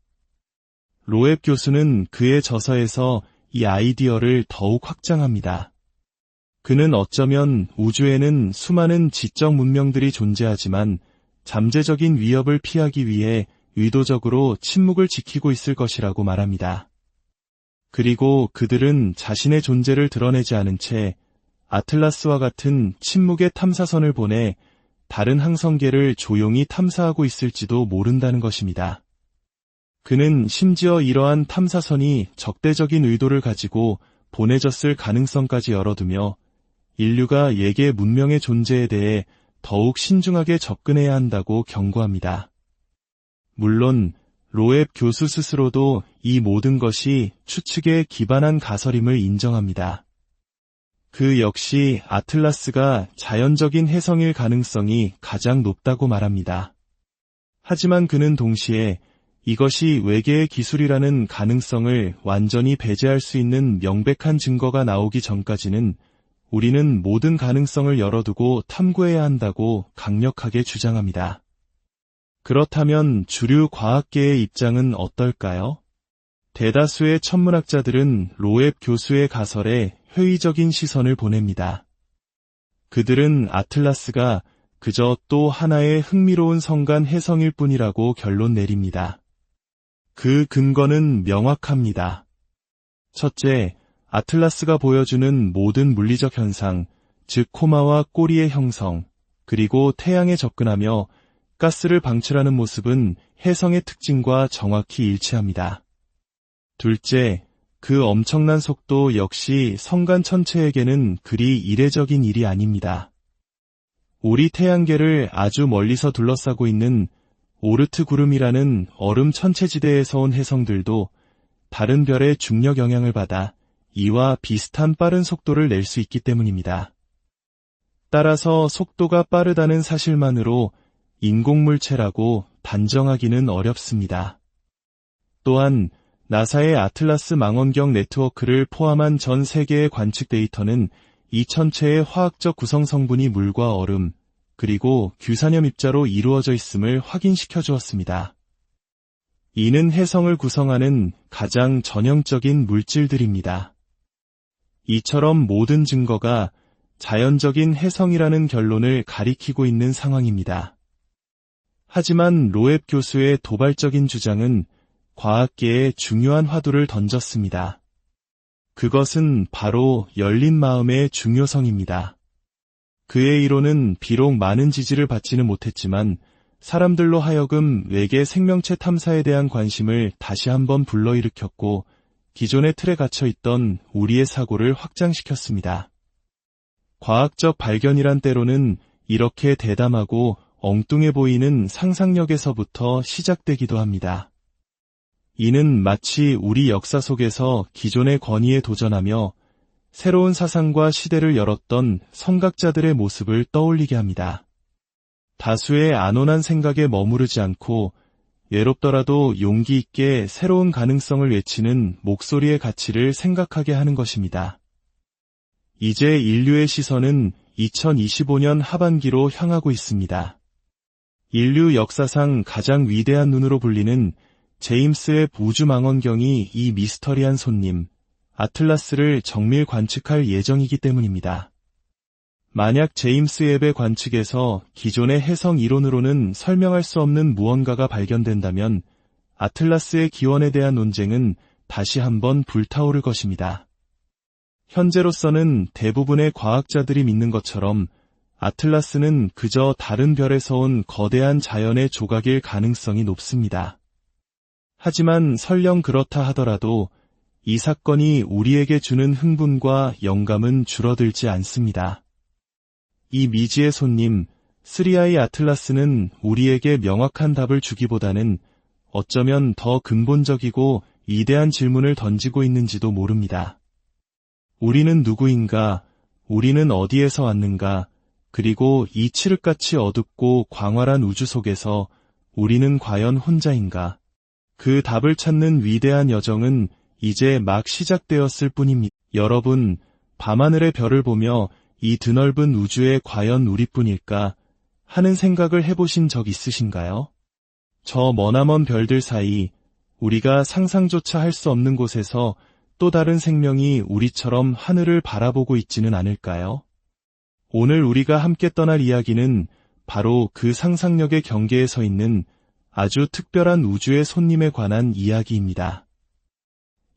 로앱 교수는 그의 저서에서 이 아이디어를 더욱 확장합니다. 그는 어쩌면 우주에는 수많은 지적 문명들이 존재하지만 잠재적인 위협을 피하기 위해 의도적으로 침묵을 지키고 있을 것이라고 말합니다. 그리고 그들은 자신의 존재를 드러내지 않은 채 아틀라스와 같은 침묵의 탐사선을 보내 다른 항성계를 조용히 탐사하고 있을지도 모른다는 것입니다. 그는 심지어 이러한 탐사선이 적대적인 의도를 가지고 보내졌을 가능성까지 열어두며 인류가 예계 문명의 존재에 대해 더욱 신중하게 접근해야 한다고 경고합니다. 물론 로앱 교수 스스로도 이 모든 것이 추측에 기반한 가설임을 인정합니다. 그 역시 아틀라스가 자연적인 혜성일 가능성이 가장 높다고 말합니다. 하지만 그는 동시에 이것이 외계의 기술이라는 가능성을 완전히 배제할 수 있는 명백한 증거가 나오기 전까지는 우리는 모든 가능성을 열어두고 탐구해야 한다고 강력하게 주장합니다. 그렇다면 주류 과학계의 입장은 어떨까요? 대다수의 천문학자들은 로앱 교수의 가설에 회의적인 시선을 보냅니다. 그들은 아틀라스가 그저 또 하나의 흥미로운 성간 혜성일 뿐이라고 결론 내립니다. 그 근거는 명확합니다. 첫째, 아틀라스가 보여주는 모든 물리적 현상, 즉 코마와 꼬리의 형성, 그리고 태양에 접근하며 가스를 방출하는 모습은 혜성의 특징과 정확히 일치합니다. 둘째, 그 엄청난 속도 역시 성간 천체에게는 그리 이례적인 일이 아닙니다. 우리 태양계를 아주 멀리서 둘러싸고 있는 오르트 구름이라는 얼음 천체지대에서 온 혜성들도 다른 별의 중력 영향을 받아 이와 비슷한 빠른 속도를 낼 수 있기 때문입니다. 따라서 속도가 빠르다는 사실만으로 인공물체라고 단정하기는 어렵습니다. 또한 나사의 아틀라스 망원경 네트워크를 포함한 전 세계의 관측 데이터는 이 천체의 화학적 구성 성분이 물과 얼음, 그리고 규산염 입자로 이루어져 있음을 확인시켜 주었습니다. 이는 혜성을 구성하는 가장 전형적인 물질들입니다. 이처럼 모든 증거가 자연적인 혜성이라는 결론을 가리키고 있는 상황입니다. 하지만 로앱 교수의 도발적인 주장은 과학계에 중요한 화두를 던졌습니다. 그것은 바로 열린 마음의 중요성입니다. 그의 이론은 비록 많은 지지를 받지는 못했지만 사람들로 하여금 외계 생명체 탐사에 대한 관심을 다시 한번 불러일으켰고 기존의 틀에 갇혀 있던 우리의 사고를 확장시켰습니다. 과학적 발견이란 때로는 이렇게 대담하고 엉뚱해 보이는 상상력에서부터 시작되기도 합니다. 이는 마치 우리 역사 속에서 기존의 권위에 도전하며 새로운 사상과 시대를 열었던 선각자들의 모습을 떠올리게 합니다. 다수의 안온한 생각에 머무르지 않고 외롭더라도 용기 있게 새로운 가능성을 외치는 목소리의 가치를 생각하게 하는 것입니다. 이제 인류의 시선은 2025년 하반기로 향하고 있습니다. 인류 역사상 가장 위대한 눈으로 불리는 제임스 웹 우주망원경이 이 미스터리한 손님, 아틀라스를 정밀 관측할 예정이기 때문입니다. 만약 제임스 웹의 관측에서 기존의 해성 이론으로는 설명할 수 없는 무언가가 발견된다면 아틀라스의 기원에 대한 논쟁은 다시 한번 불타오를 것입니다. 현재로서는 대부분의 과학자들이 믿는 것처럼 아틀라스는 그저 다른 별에서 온 거대한 자연의 조각일 가능성이 높습니다. 하지만 설령 그렇다 하더라도 이 사건이 우리에게 주는 흥분과 영감은 줄어들지 않습니다. 이 미지의 손님, 3I 아틀라스는 우리에게 명확한 답을 주기보다는 어쩌면 더 근본적이고 위대한 질문을 던지고 있는지도 모릅니다. 우리는 누구인가? 우리는 어디에서 왔는가? 그리고 이 칠흑같이 어둡고 광활한 우주 속에서 우리는 과연 혼자인가? 그 답을 찾는 위대한 여정은 이제 막 시작되었을 뿐입니다. 여러분, 밤하늘의 별을 보며 이 드넓은 우주에 과연 우리뿐일까 하는 생각을 해보신 적 있으신가요? 저 머나먼 별들 사이 우리가 상상조차 할 수 없는 곳에서 또 다른 생명이 우리처럼 하늘을 바라보고 있지는 않을까요? 오늘 우리가 함께 떠날 이야기는 바로 그 상상력의 경계에 서 있는 아주 특별한 우주의 손님에 관한 이야기입니다.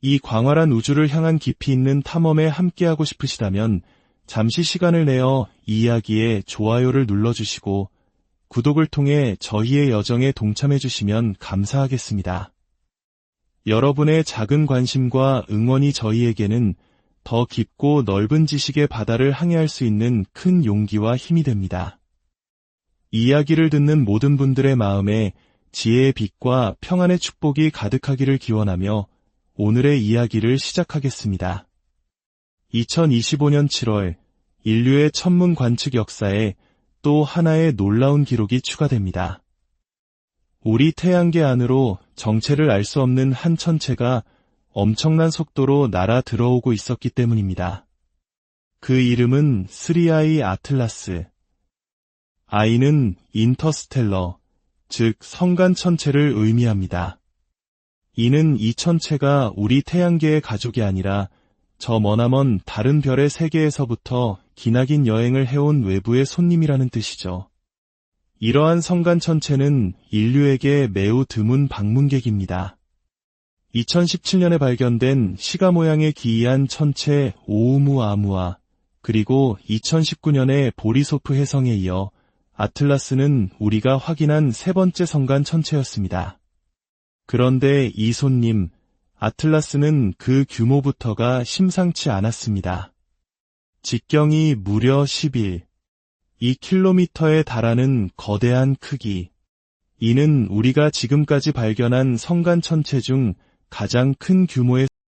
이 광활한 우주를 향한 깊이 있는 탐험에 함께하고 싶으시다면 잠시 시간을 내어 이 이야기에 좋아요를 눌러주시고 구독을 통해 저희의 여정에 동참해주시면 감사하겠습니다. 여러분의 작은 관심과 응원이 저희에게는 더 깊고 넓은 지식의 바다를 항해할 수 있는 큰 용기와 힘이 됩니다. 이 이야기를 듣는 모든 분들의 마음에 지혜의 빛과 평안의 축복이 가득하기를 기원하며 오늘의 이야기를 시작하겠습니다. 2025년 7월 인류의 천문 관측 역사에 또 하나의 놀라운 기록이 추가됩니다. 우리 태양계 안으로 정체를 알 수 없는 한 천체가 엄청난 속도로 날아 들어오고 있었기 때문입니다. 그 이름은 3I 아틀라스. I는 인터스텔러, 즉 성간 천체를 의미합니다. 이는 이 천체가 우리 태양계의 가족이 아니라 저 머나먼 다른 별의 세계에서부터 기나긴 여행을 해온 외부의 손님이라는 뜻이죠. 이러한 성간 천체는 인류에게 매우 드문 방문객입니다. 2017년에 발견된 시가 모양의 기이한 천체 오우무아무아, 그리고 2019년에 보리소프 혜성에 이어 아틀라스는 우리가 확인한 세 번째 성간 천체였습니다. 그런데 이 손님, 아틀라스는 그 규모부터가 심상치 않았습니다. 직경이 무려 2킬로미터에 달하는 거대한 크기. 이는 우리가 지금까지 발견한 성간 천체 중 가장 큰 규모의